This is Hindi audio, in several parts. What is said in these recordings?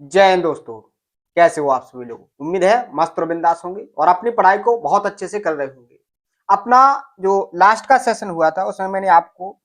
जय हिंद दोस्तों। कैसे हो आप सभी लोग? उम्मीद है मस्त और बिंदास होंगे और अपनी पढ़ाई को बहुत अच्छे से कर रहे होंगे। अपना जो लास्ट का सेशन हुआ था उसमें मैंने आपको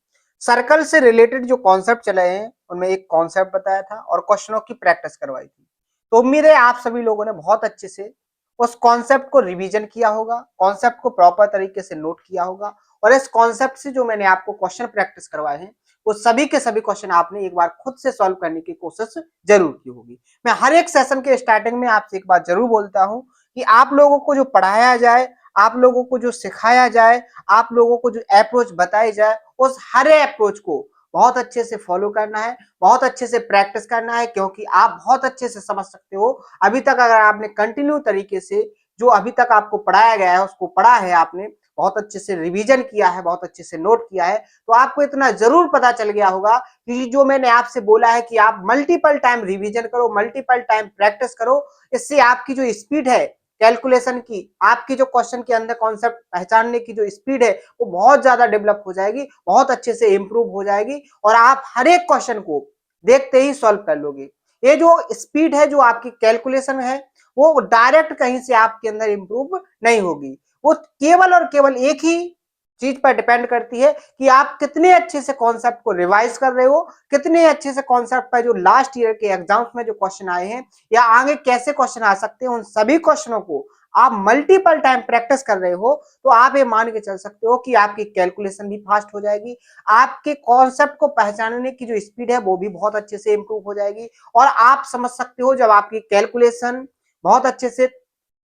सर्कल से रिलेटेड जो कॉन्सेप्ट चले हैं उनमें एक कॉन्सेप्ट बताया था और क्वेश्चनों की प्रैक्टिस करवाई थी। तो उम्मीद है आप सभी लोगों ने बहुत अच्छे से उस कॉन्सेप्ट को रिवीजन किया होगा, कॉन्सेप्ट को प्रॉपर तरीके से नोट किया होगा और इस कॉन्सेप्ट से जो मैंने आपको क्वेश्चन प्रैक्टिस करवाए हैं वो सभी के सभी क्वेश्चन आपने एक बार खुद से सॉल्व करने की कोशिश जरूर की होगी। मैं हर एक सेशन के स्टार्टिंग में आपसे एक बात जरूर बोलता हूं कि आप लोगों को जो पढ़ाया जाए, आप लोगों को जो सिखाया जाए, आप लोगों को जो अप्रोच बताई जाए, उस हर अप्रोच को बहुत अच्छे से फॉलो करना है, बहुत अच्छे से प्रैक्टिस करना है, क्योंकि आप बहुत अच्छे से समझ सकते हो। अभी तक अगर आपने कंटिन्यू तरीके से जो अभी तक आपको पढ़ाया गया है उसको पढ़ा है, आपने बहुत अच्छे से रिवीजन किया है, बहुत अच्छे से नोट किया है, तो आपको इतना जरूर पता चल गया होगा कि जो मैंने आपसे बोला है कि आप मल्टीपल टाइम रिवीजन करो, मल्टीपल टाइम प्रैक्टिस करो। इससे आपकी जो स्पीड है कैलकुलेशन की, आपकी जो क्वेश्चन के अंदर कॉन्सेप्ट पहचानने की जो स्पीड है वो बहुत ज्यादा डेवलप हो जाएगी, बहुत अच्छे से इंप्रूव हो जाएगी और आप हर एक क्वेश्चन को देखते ही सॉल्व कर लोगे। ये जो स्पीड है, जो आपकी कैलकुलेशन है, वो डायरेक्ट कहीं से आपके अंदर इंप्रूव नहीं होगी। वो केवल और केवल एक ही चीज पर डिपेंड करती है कि आप कितने अच्छे से कॉन्सेप्ट को रिवाइज कर रहे हो, कितने अच्छे से कॉन्सेप्ट पर जो लास्ट ईयर के एग्जाम्स में जो क्वेश्चन आए हैं या आगे कैसे क्वेश्चन आ सकते हैं, उन सभी क्वेश्चनों को आप मल्टीपल टाइम प्रैक्टिस कर रहे हो तो आप ये मान के चल सकते हो कि आपकी कैलकुलेशन भी फास्ट हो जाएगी, आपके कॉन्सेप्ट को पहचानने की जो स्पीड है वो भी बहुत अच्छे से इंप्रूव हो जाएगी और आप समझ सकते हो जब आपकी कैलकुलेशन बहुत अच्छे से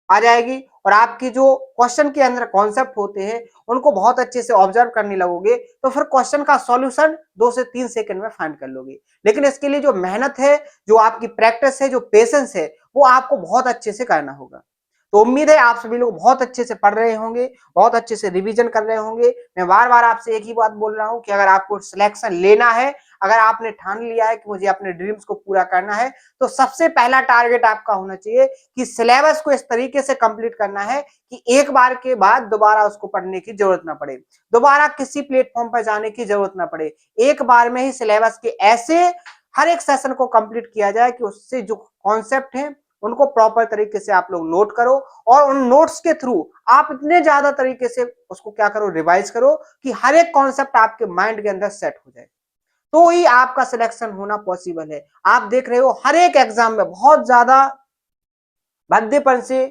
आ जाएगी और आपकी जो क्वेश्चन के अंदर कॉन्सेप्ट होते हैं उनको बहुत अच्छे से ऑब्जर्व करने लगोगे तो फिर क्वेश्चन का सॉल्यूशन 2 से 3 सेकंड में फाइंड कर लोगे। लेकिन इसके लिए जो मेहनत है, जो आपकी प्रैक्टिस है, जो पेशेंस है, वो आपको बहुत अच्छे से करना होगा। तो उम्मीद है आप सभी लोग बहुत अच्छे से पढ़ रहे होंगे, बहुत अच्छे से रिवीजन कर रहे होंगे। मैं बार बार आपसे एक ही बात बोल रहा हूं कि अगर आपको सिलेक्शन लेना है, अगर आपने ठान लिया है कि मुझे अपने ड्रीम्स को पूरा करना है, तो सबसे पहला टारगेट आपका होना चाहिए कि सिलेबस को इस तरीके से कंप्लीट करना है कि एक बार के बाद दोबारा उसको पढ़ने की जरूरत ना पड़े, दोबारा किसी प्लेटफॉर्म पर जाने की जरूरत ना पड़े। एक बार में ही सिलेबस के ऐसे हर एक सेशन को कंप्लीट किया जाए कि उससे जो कॉन्सेप्ट है उनको प्रॉपर तरीके से आप लोग नोट करो और उन नोट्स के थ्रू आप इतने ज्यादा तरीके से उसको क्या करो, रिवाइज करो कि हर एक कॉन्सेप्ट आपके माइंड के अंदर सेट हो जाए, तो ही आपका सिलेक्शन होना पॉसिबल है। आप देख रहे हो हर एक एग्जाम में बहुत ज्यादा भद्देपन से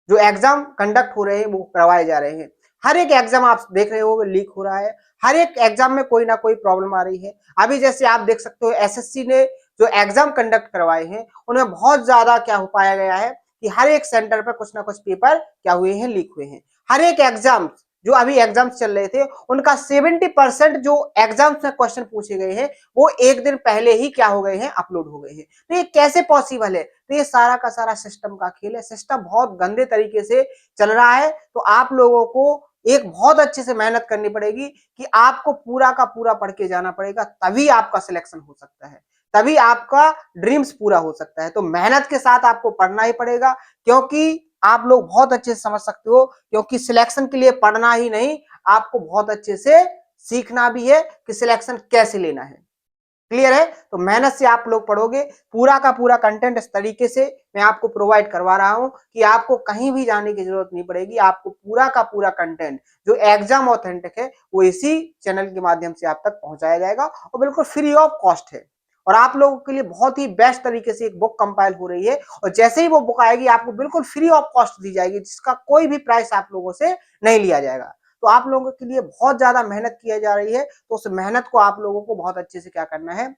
जो एग्जाम कंडक्ट हो रहे हैं वो करवाए जा रहे हैं। हर एक एग्जाम आप देख रहे हो लीक हो रहा है, हर एक एग्जाम में कोई ना कोई प्रॉब्लम आ रही है। अभी जैसे आप देख सकते हो एसएससी ने जो एग्जाम कंडक्ट करवाए हैं उनमें बहुत ज्यादा क्या हो पाया गया है कि हर एक सेंटर पर कुछ ना कुछ पेपर क्या हुए हैं, लीक हुए हैं। हर एक एग्जाम जो अभी एग्जाम्स चल रहे थे उनका 70% जो एग्जाम्स में क्वेश्चन पूछे गए हैं वो एक दिन पहले ही क्या हो गए हैं, अपलोड हो गए हैं। तो ये कैसे पॉसिबल है? तो ये सारा का सारा सिस्टम का खेल है। सिस्टम बहुत गंदे तरीके से चल रहा है, तो आप लोगों को एक बहुत अच्छे से मेहनत करनी पड़ेगी कि आपको पूरा का पूरा पढ़ के जाना पड़ेगा, तभी आपका सिलेक्शन हो सकता है, तभी आपका ड्रीम्स पूरा हो सकता है। तो मेहनत के साथ आपको पढ़ना ही पड़ेगा, क्योंकि आप लोग बहुत अच्छे से समझ सकते हो, क्योंकि सिलेक्शन के लिए पढ़ना ही नहीं, आपको बहुत अच्छे से सीखना भी है कि सिलेक्शन कैसे लेना है। क्लियर है? तो मेहनत से आप लोग पढ़ोगे, पूरा का पूरा कंटेंट इस तरीके से मैं आपको प्रोवाइड करवा रहा हूं कि आपको कहीं भी जाने की जरूरत नहीं पड़ेगी। आपको पूरा का पूरा कंटेंट जो एग्जाम ऑथेंटिक है वो इसी चैनल के माध्यम से आप तक पहुंचाया जाएगा और बिल्कुल फ्री ऑफ कॉस्ट है। और आप लोगों के लिए बहुत ही बेस्ट तरीके से एक बुक कंपाइल हो रही है और जैसे ही वो बुक आएगी आपको बिल्कुल फ्री ऑफ कॉस्ट दी जाएगी, जिसका कोई भी प्राइस आप लोगों से नहीं लिया जाएगा। तो आप लोगों के लिए बहुत ज्यादा मेहनत की जा रही है, तो उस मेहनत को आप लोगों को बहुत अच्छे से क्या करना है,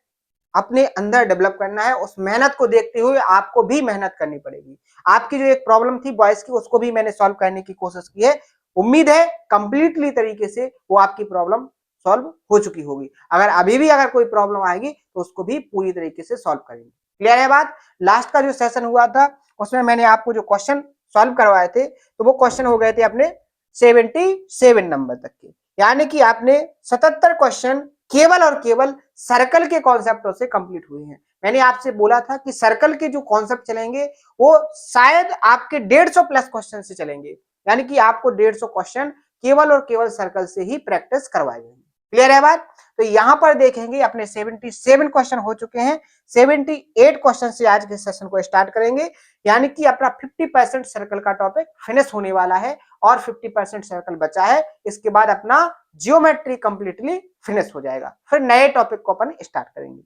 अपने अंदर डेवलप करना है। उस मेहनत को देखते हुए आपको भी मेहनत करनी पड़ेगी। आपकी जो एक प्रॉब्लम थी बॉयज की, उसको भी मैंने सॉल्व करने की कोशिश की है। उम्मीद है कंप्लीटली तरीके से वो आपकी प्रॉब्लम सॉल्व हो चुकी होगी। अगर अभी भी अगर कोई प्रॉब्लम आएगी तो उसको भी पूरी तरीके से सॉल्व करेंगे। क्लियर है बात? लास्ट का जो सेशन हुआ था उसमें मैंने आपको जो क्वेश्चन सॉल्व करवाए थे तो वो क्वेश्चन हो गए थे अपने 77 नंबर तक के, यानी कि आपने 77 क्वेश्चन केवल और केवल सर्कल के कॉन्सेप्टों से कंप्लीट हुए हैं। मैंने आपसे बोला था कि सर्कल के जो कॉन्सेप्ट चलेंगे वो शायद आपके 150 प्लस क्वेश्चन से चलेंगे, यानी कि आपको 150 क्वेश्चन केवल और केवल सर्कल से ही प्रैक्टिस करवाए जाएंगे। क्लियर है बात। तो यहां पर देखेंगे अपने 77 क्वेश्चन हो चुके हैं, 78 क्वेश्चन से आज के सेशन को स्टार्ट करेंगे, यानी कि अपना 50% सर्कल का टॉपिक फिनिश होने वाला है और 50% सर्कल बचा है। इसके बाद अपना जियोमेट्री कंप्लीटली फिनिश हो जाएगा, फिर नए टॉपिक को अपन स्टार्ट करेंगे।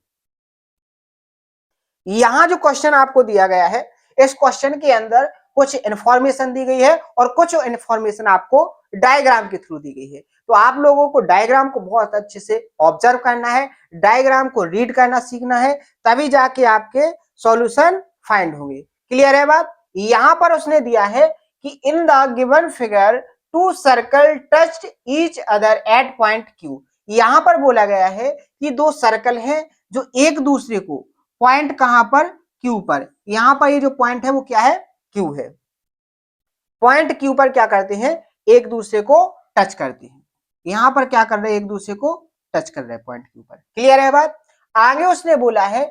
यहां जो क्वेश्चन आपको दिया गया है, इस क्वेश्चन के अंदर कुछ इंफॉर्मेशन दी गई है और कुछ इंफॉर्मेशन आपको डायग्राम के थ्रू दी गई है। तो आप लोगों को डायग्राम को बहुत अच्छे से ऑब्जर्व करना है, डायग्राम को रीड करना सीखना है, तभी जाके आपके सॉल्यूशन फाइंड होंगे। क्लियर है बात। यहां पर उसने दिया है कि in the given figure two circle touched each other at point Q. यहां पर बोला गया है कि दो सर्कल हैं जो एक दूसरे को पॉइंट कहां पर, क्यू पर। यहां पर ये जो पॉइंट है वो क्या है, क्यू है। पॉइंट क्यू पर क्या करते हैं, एक दूसरे को टच करते हैं। यहां पर क्या कर रहे हैं, एक दूसरे को टच कर रहे हैं पॉइंट क्यू पर। क्लियर है बात। आगे उसने बोला है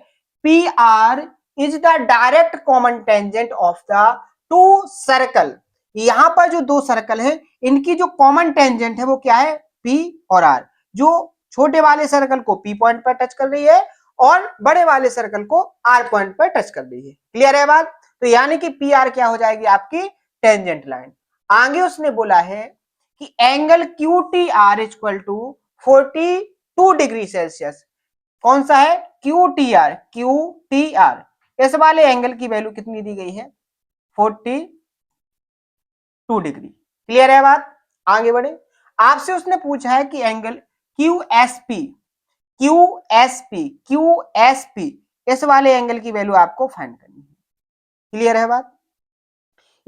P R is the direct common tangent of the two circle. यहां पर जो दो सर्कल है इनकी जो कॉमन टेंजेंट है वो क्या है, पी और आर। जो छोटे वाले सर्कल को पी पॉइंट पर टच कर रही है और बड़े वाले सर्कल को आर पॉइंट पर टच कर रही है। क्लियर है बात। तो यानी कि पी आर क्या हो जाएगी, आपकी टेंजेंट लाइन। आगे उसने बोला है कि angle Q T R equal to 42 degree Celsius. कौन सा है, Q T R, Q T R. इस वाले एंगल की वैल्यू कितनी दी गई है, 42 डिग्री। क्लियर है बात। आगे बढ़े। आपसे उसने पूछा है कि angle Q S P, Q S P, Q S P, इस वाले एंगल की वैल्यू आपको फाइंड करनी है। क्लियर है बात।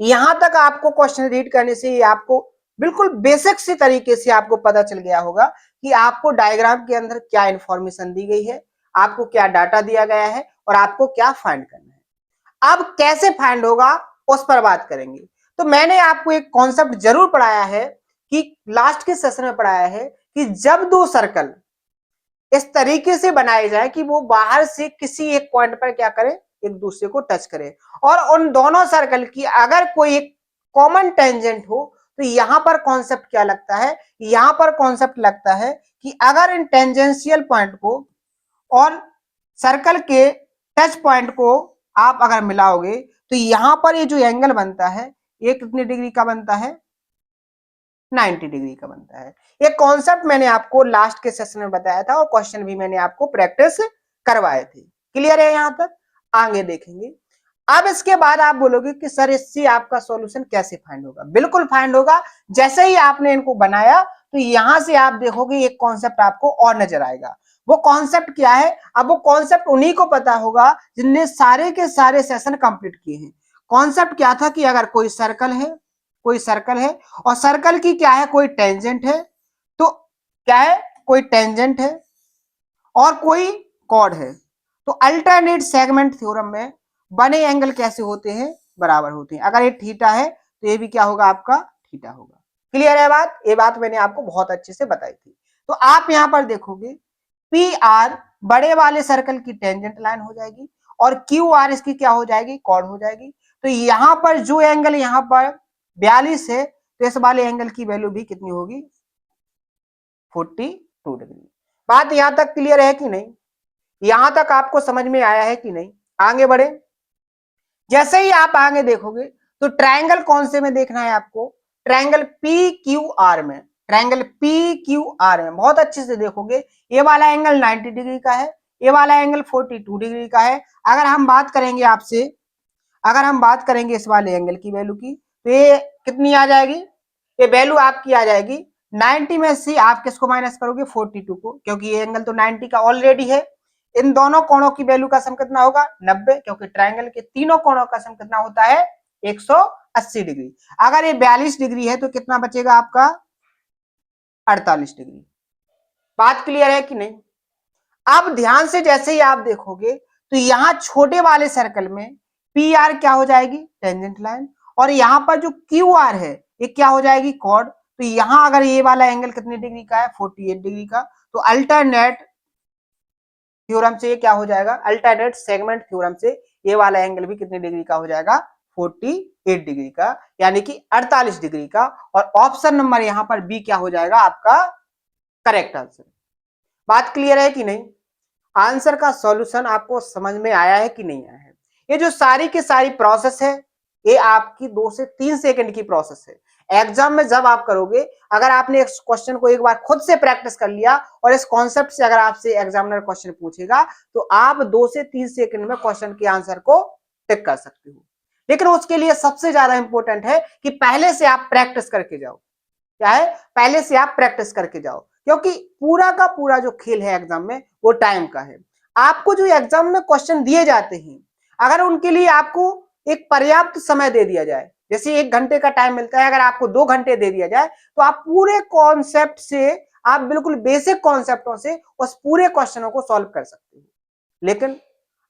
यहां तक आपको क्वेश्चन रीड करने से आपको बिल्कुल बेसिक सी तरीके से आपको पता चल गया होगा कि आपको डायग्राम के अंदर क्या इंफॉर्मेशन दी गई है, आपको क्या डाटा दिया गया है और आपको क्या फाइंड करना है। अब कैसे फाइंड होगा उस पर बात करेंगे। तो मैंने आपको एक कॉन्सेप्ट जरूर पढ़ाया है कि लास्ट के सेशन में पढ़ाया है कि जब दो सर्कल इस तरीके से बनाए जाए कि वो बाहर से किसी एक पॉइंट पर क्या करें, एक दूसरे को टच करें, और उन दोनों सर्कल की अगर कोई एक कॉमन टेंजेंट हो, तो यहां पर कॉन्सेप्ट क्या लगता है, यहां पर कॉन्सेप्ट लगता है कि अगर इन टेंजेंशियल पॉइंट को और सर्कल के टच पॉइंट को आप अगर मिलाओगे तो यहां पर ये जो एंगल बनता है ये कितनी डिग्री का बनता है, 90 डिग्री का बनता है। ये कॉन्सेप्ट मैंने आपको लास्ट के सेशन में बताया था और क्वेश्चन भी मैंने आपको प्रैक्टिस करवाए थे। क्लियर है यहां तक। आगे देखेंगे। अब इसके बाद आप बोलोगे कि सर इससे आपका सॉल्यूशन कैसे फाइंड होगा। बिल्कुल फाइंड होगा। जैसे ही आपने इनको बनाया तो यहां से आप देखोगे एक कॉन्सेप्ट आपको और नजर आएगा। वो कॉन्सेप्ट क्या है, अब वो कॉन्सेप्ट उन्हीं को पता होगा जिनने सारे के सारे सेशन कंप्लीट किए हैं। कॉन्सेप्ट क्या था कि अगर कोई सर्कल है, कोई सर्कल है और सर्कल की क्या है, कोई टेंजेंट है, तो क्या है, कोई टेंजेंट है और कोई कॉर्ड है, तो अल्टरनेट सेगमेंट थ्योरम में बने एंगल कैसे होते हैं, बराबर होते हैं। अगर ये थीटा है तो ये भी क्या होगा, आपका थीटा होगा। क्लियर है बात। ये बात मैंने आपको बहुत अच्छे से बताई थी। तो आप यहां पर देखोगे पी आर बड़े वाले सर्कल की टेंजेंट लाइन हो जाएगी और क्यू आर इसकी क्या हो जाएगी, कॉर्ड हो जाएगी। तो यहां पर जो एंगल यहां पर 42 है तो इस वाले एंगल की वैल्यू भी कितनी होगी, 42 डिग्री। बात यहां तक क्लियर है कि नहीं, यहां तक आपको समझ में आया है कि नहीं। आगे बढ़े। जैसे ही आप आगे देखोगे तो ट्रायंगल कौन से में देखना है आपको, ट्रायंगल पी क्यू आर में, ट्रायंगल पी क्यू आर में बहुत अच्छे से देखोगे। ये वाला एंगल 90 डिग्री का है, ये वाला एंगल 42 डिग्री का है। अगर हम बात करेंगे आपसे, अगर हम बात करेंगे इस वाले एंगल की वैल्यू की, तो ये कितनी आ जाएगी, ये वैल्यू आपकी आ जाएगी 90 में से आप किसको माइनस करोगे, 42 को, क्योंकि ये एंगल तो 90 का ऑलरेडी है। इन दोनों कोणों की वैल्यू का सम कितना होगा, 90, क्योंकि ट्रायंगल के तीनों कोणों का सम कितना होता है, 180 डिग्री। अगर ये 42 डिग्री है तो कितना बचेगा आपका, 48 डिग्री। बात क्लियर है कि नहीं। अब ध्यान से जैसे ही आप देखोगे तो यहां छोटे वाले सर्कल में पी आर क्या हो जाएगी, टेंजेंट लाइन, और यहां पर जो क्यू आर है ये क्या हो जाएगी, कॉर्ड। तो यहां अगर ये वाला एंगल कितने डिग्री का है, 48 डिग्री का, तो अल्टरनेट थ्योरम से ये क्या हो जाएगा, अल्टरनेट सेगमेंट थ्योरम से ये वाला एंगल भी कितने डिग्री का हो जाएगा, 48 डिग्री का, यानी कि 48 डिग्री का। और ऑप्शन नंबर यहां पर बी क्या हो जाएगा आपका करेक्ट आंसर। बात क्लियर है कि नहीं? आंसर का सॉल्यूशन आपको समझ में आया है कि नहीं आया है? ये जो सारी की सारी प्रोसेस है, ये आपकी 2 से 3 सेकंड की प्रोसेस है। एग्जाम में जब आप करोगे, अगर आपने इस क्वेश्चन को एक बार खुद से प्रैक्टिस कर लिया और इस कॉन्सेप्ट से अगर आपसे एग्जामिनर क्वेश्चन पूछेगा, तो आप 2 से 3 सेकंड में क्वेश्चन के आंसर को टिक कर सकते हो। लेकिन उसके लिए सबसे ज्यादा इंपॉर्टेंट है कि पहले से आप प्रैक्टिस करके जाओ। क्या है? पहले से आप प्रैक्टिस करके जाओ, क्योंकि पूरा का पूरा जो खेल है एग्जाम में वो टाइम का है। आपको जो एग्जाम में क्वेश्चन दिए जाते हैं, अगर उनके लिए आपको एक पर्याप्त समय दे दिया जाए, जैसे 1 घंटे का टाइम मिलता है, अगर आपको 2 घंटे दे दिया जाए, तो आप पूरे कॉन्सेप्ट से, आप बिल्कुल बेसिक कॉन्सेप्टों से उस पूरे क्वेश्चनों को सॉल्व कर सकते हो। लेकिन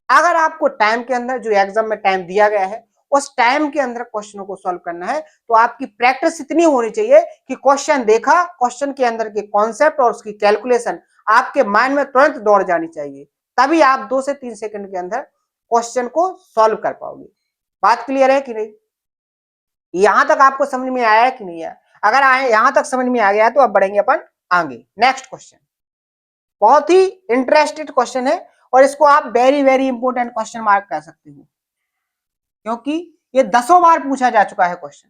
अगर आपको टाइम के अंदर, जो एग्जाम में टाइम दिया गया है, उस टाइम के अंदर क्वेश्चनों को सॉल्व करना है, तो आपकी प्रैक्टिस इतनी होनी चाहिए कि क्वेश्चन देखा, क्वेश्चन के अंदर के कॉन्सेप्ट और उसकी कैलकुलेशन आपके माइंड में तुरंत दौड़ जानी चाहिए। तभी आप 2 से 3 सेकंड के अंदर क्वेश्चन को सॉल्व कर पाओगे। बात क्लियर है कि नहीं? यहां तक आपको समझ में आया है कि नहीं आया? अगर आए यहां तक समझ में आ गया है, तो अब बढ़ेंगे अपन आगे। नेक्स्ट क्वेश्चन बहुत ही इंटरेस्टेड क्वेश्चन है, और इसको आप very very important question mark कर सकते हो, क्योंकि ये 10 बार पूछा जा चुका है क्वेश्चन।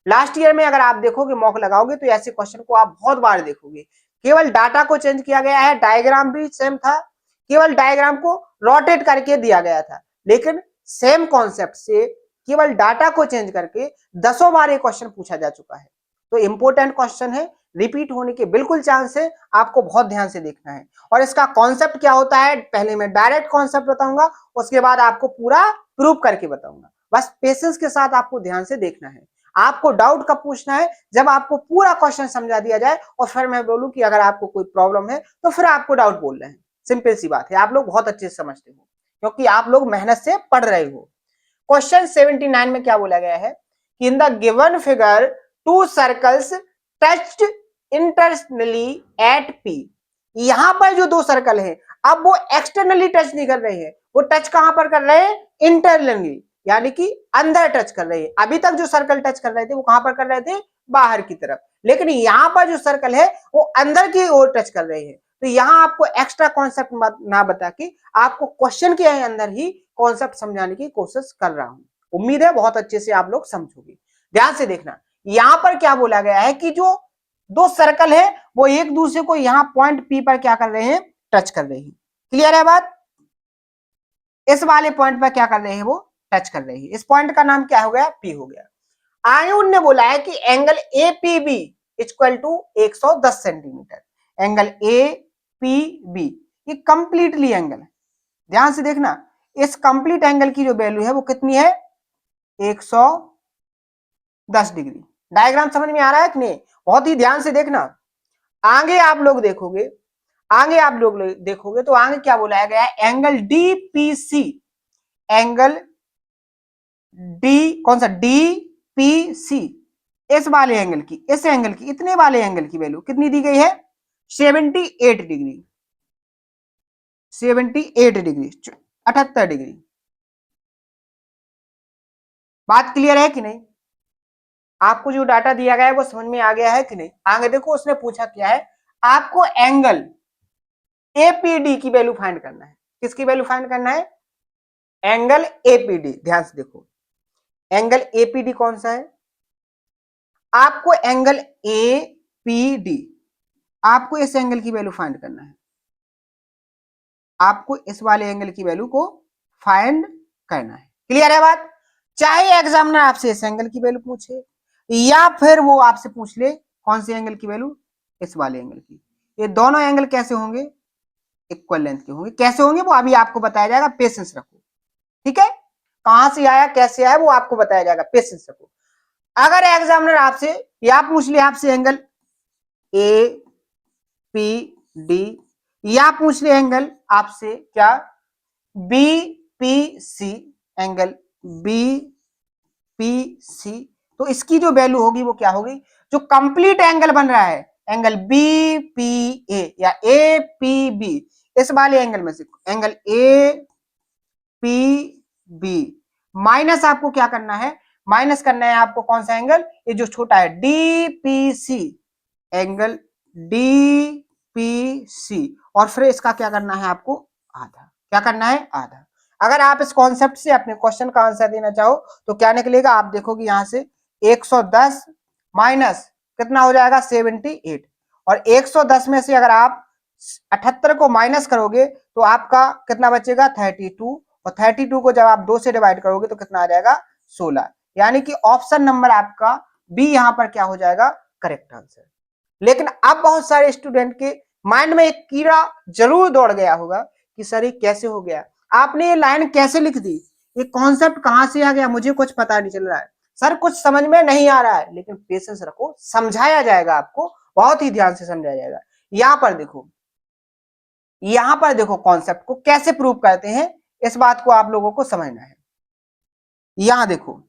लास्ट ईयर में अगर आप देखोगे, मॉक लगाओगे, तो ऐसे क्वेश्चन को आप बहुत बार देखोगे। केवल डाटा को चेंज किया गया है, डायग्राम भी सेम था, केवल डायग्राम को रोटेट करके दिया गया था, लेकिन सेम कॉन्सेप्ट से केवल डाटा को चेंज करके 10 बार ये क्वेश्चन पूछा जा चुका है। तो इंपॉर्टेंट क्वेश्चन है, रिपीट होने के बिल्कुल चांस है, आपको बहुत ध्यान से देखना है। और इसका कॉन्सेप्ट क्या होता है, पहले मैं डायरेक्ट कॉन्सेप्ट बताऊंगा, उसके बाद आपको पूरा प्रूव करके बताऊंगा। बस पेशेंस के साथ आपको ध्यान से देखना है। आपको डाउट कब पूछना है, जब आपको पूरा क्वेश्चन समझा दिया जाए, और फिर मैं बोलूं कि अगर आपको कोई प्रॉब्लम है, तो फिर आपको डाउट बोल रहे हैं। सिंपल सी बात है, आप लोग बहुत अच्छे से समझते हो, क्योंकि आप लोग मेहनत से पढ़ रहे हो। क्वेश्चन 79 में क्या बोला गया है कि in the given figure 2 circles touched internally at P. यहां पर जो 2 सर्कल है, अब वो एक्सटर्नली टच नहीं कर रहे हैं, वो टच कहां पर कर रहे हैं? इंटरनली, यानी कि अंदर टच कर रहे हैं। अभी तक जो सर्कल टच कर रहे थे, वो कहां पर कर रहे थे? बाहर की तरफ। लेकिन यहां पर जो सर्कल है, वो अंदर की ओर टच कर रहे हैं। तो यहां आपको एक्स्ट्रा कॉन्सेप्ट ना बता के, आपको क्वेश्चन के अंदर ही कॉन्सेप्ट समझाने की कोशिश कर रहा हूं। उम्मीद है बहुत अच्छे से आप लोग समझोगे। ध्यान से देखना, यहां पर क्या बोला गया है कि जो 2 सर्कल है, वो एक दूसरे को यहां पॉइंट पी पर क्या कर रहे हैं? टच कर रहे हैं। क्लियर है बात? इस वाले पॉइंट पर क्या कर रहे हैं? वो टच कर रहे हैं। इस पॉइंट का नाम क्या हो गया? पी हो गया। आयुन ने बोला है कि angle A P B equal to 110 centimetre. Angle A P B ये कंप्लीटली एंगल है। ध्यान से देखना, इस कंप्लीट एंगल की जो वैल्यू है वो कितनी है? 110 डिग्री। डायग्राम समझ में आ रहा है कि नहीं? बहुत ही ध्यान से देखना। आगे आप लोग देखोगे, तो आगे क्या बोला गया है? एंगल डीपीसी, एंगल डी, कौन सा? डीपीसी, इस वाले एंगल की, इस एंगल की, इतने वाले एंगल की वैल्यू कितनी दी गई है? 78 डिग्री, 78 डिग्री, 78 डिग्री। बात क्लियर है कि नहीं? आपको जो डाटा दिया गया है वो समझ में आ गया है कि नहीं? आगे देखो, उसने पूछा क्या है, आपको एंगल एपीडी की वैल्यू फाइंड करना है। किसकी वैल्यू फाइंड करना है? Angle APD. ध्यान से देखो, एंगल एपीडी कौन सा है? आपको एंगल एपीडी, आपको इस एंगल की वैल्यू फाइंड करना है। आपको इस वाले एंगल की वैल्यू को फाइंड करना है। क्लियर है बात? चाहे एग्जामिनर आपसे इस एंगल की वैल्यू पूछे, या फिर वो आपसे पूछ ले कौन सी एंगल की वैल्यू? इस वाले एंगल की। ये दोनों एंगल कैसे होंगे? इक्वल लेंथ के होंगे। कैसे होंगे वो अभी आपको बताया जाएगा, पेशेंस रखो। ठीक है, कहां से आया कैसे आया वो आपको बताया जाएगा, पेशेंस रखो। अगर एग्जामिनर आपसे या पूछ ले आपसे एंगल ए पी डी, या पूछ ले एंगल आपसे क्या? B P C, angle B P C, तो इसकी जो वैल्यू होगी वो क्या होगी? जो कंप्लीट एंगल बन रहा है, एंगल बी पी ए या ए पी बी, इस वाले एंगल में से angle A P B minus आपको क्या करना है? माइनस करना है आपको कौन सा एंगल? ये जो छोटा है D P C, angle D P C, और फिर इसका क्या करना है आपको, आधा। क्या करना है, आधा। अगर आप इस कॉन्सेप्ट से अपने क्वेश्चन का आंसर देना चाहो तो क्या निकलेगा, आप देखोगे यहां से 110 माइनस कितना हो जाएगा 78, और 110 में से अगर आप 78 को माइनस करोगे तो आपका कितना बचेगा 32, और 32 को जब आप 2 से डिवाइड करोगे तो कितना आ जाएगा 16। यानी कि ऑप्शन नंबर आपका बी यहां पर क्या हो जाएगा, करेक्ट आंसर। लेकिन अब बहुत सारे स्टूडेंट के माइंड में एक कीड़ा जरूर दौड़ गया होगा कि सर ये कैसे हो गया, आपने ये लाइन कैसे लिख दी, ये कॉन्सेप्ट कहां से आ गया, मुझे कुछ पता नहीं चल रहा है, सर कुछ समझ में नहीं आ रहा है। लेकिन पेशेंस रखो, समझाया जाएगा आपको, बहुत ही ध्यान से समझाया जाएगा। यहां पर देखो, यहां पर देखो कॉन्सेप्ट को कैसे प्रूव करते हैं, इस बात को आप लोगों को समझना है। यहां देखो,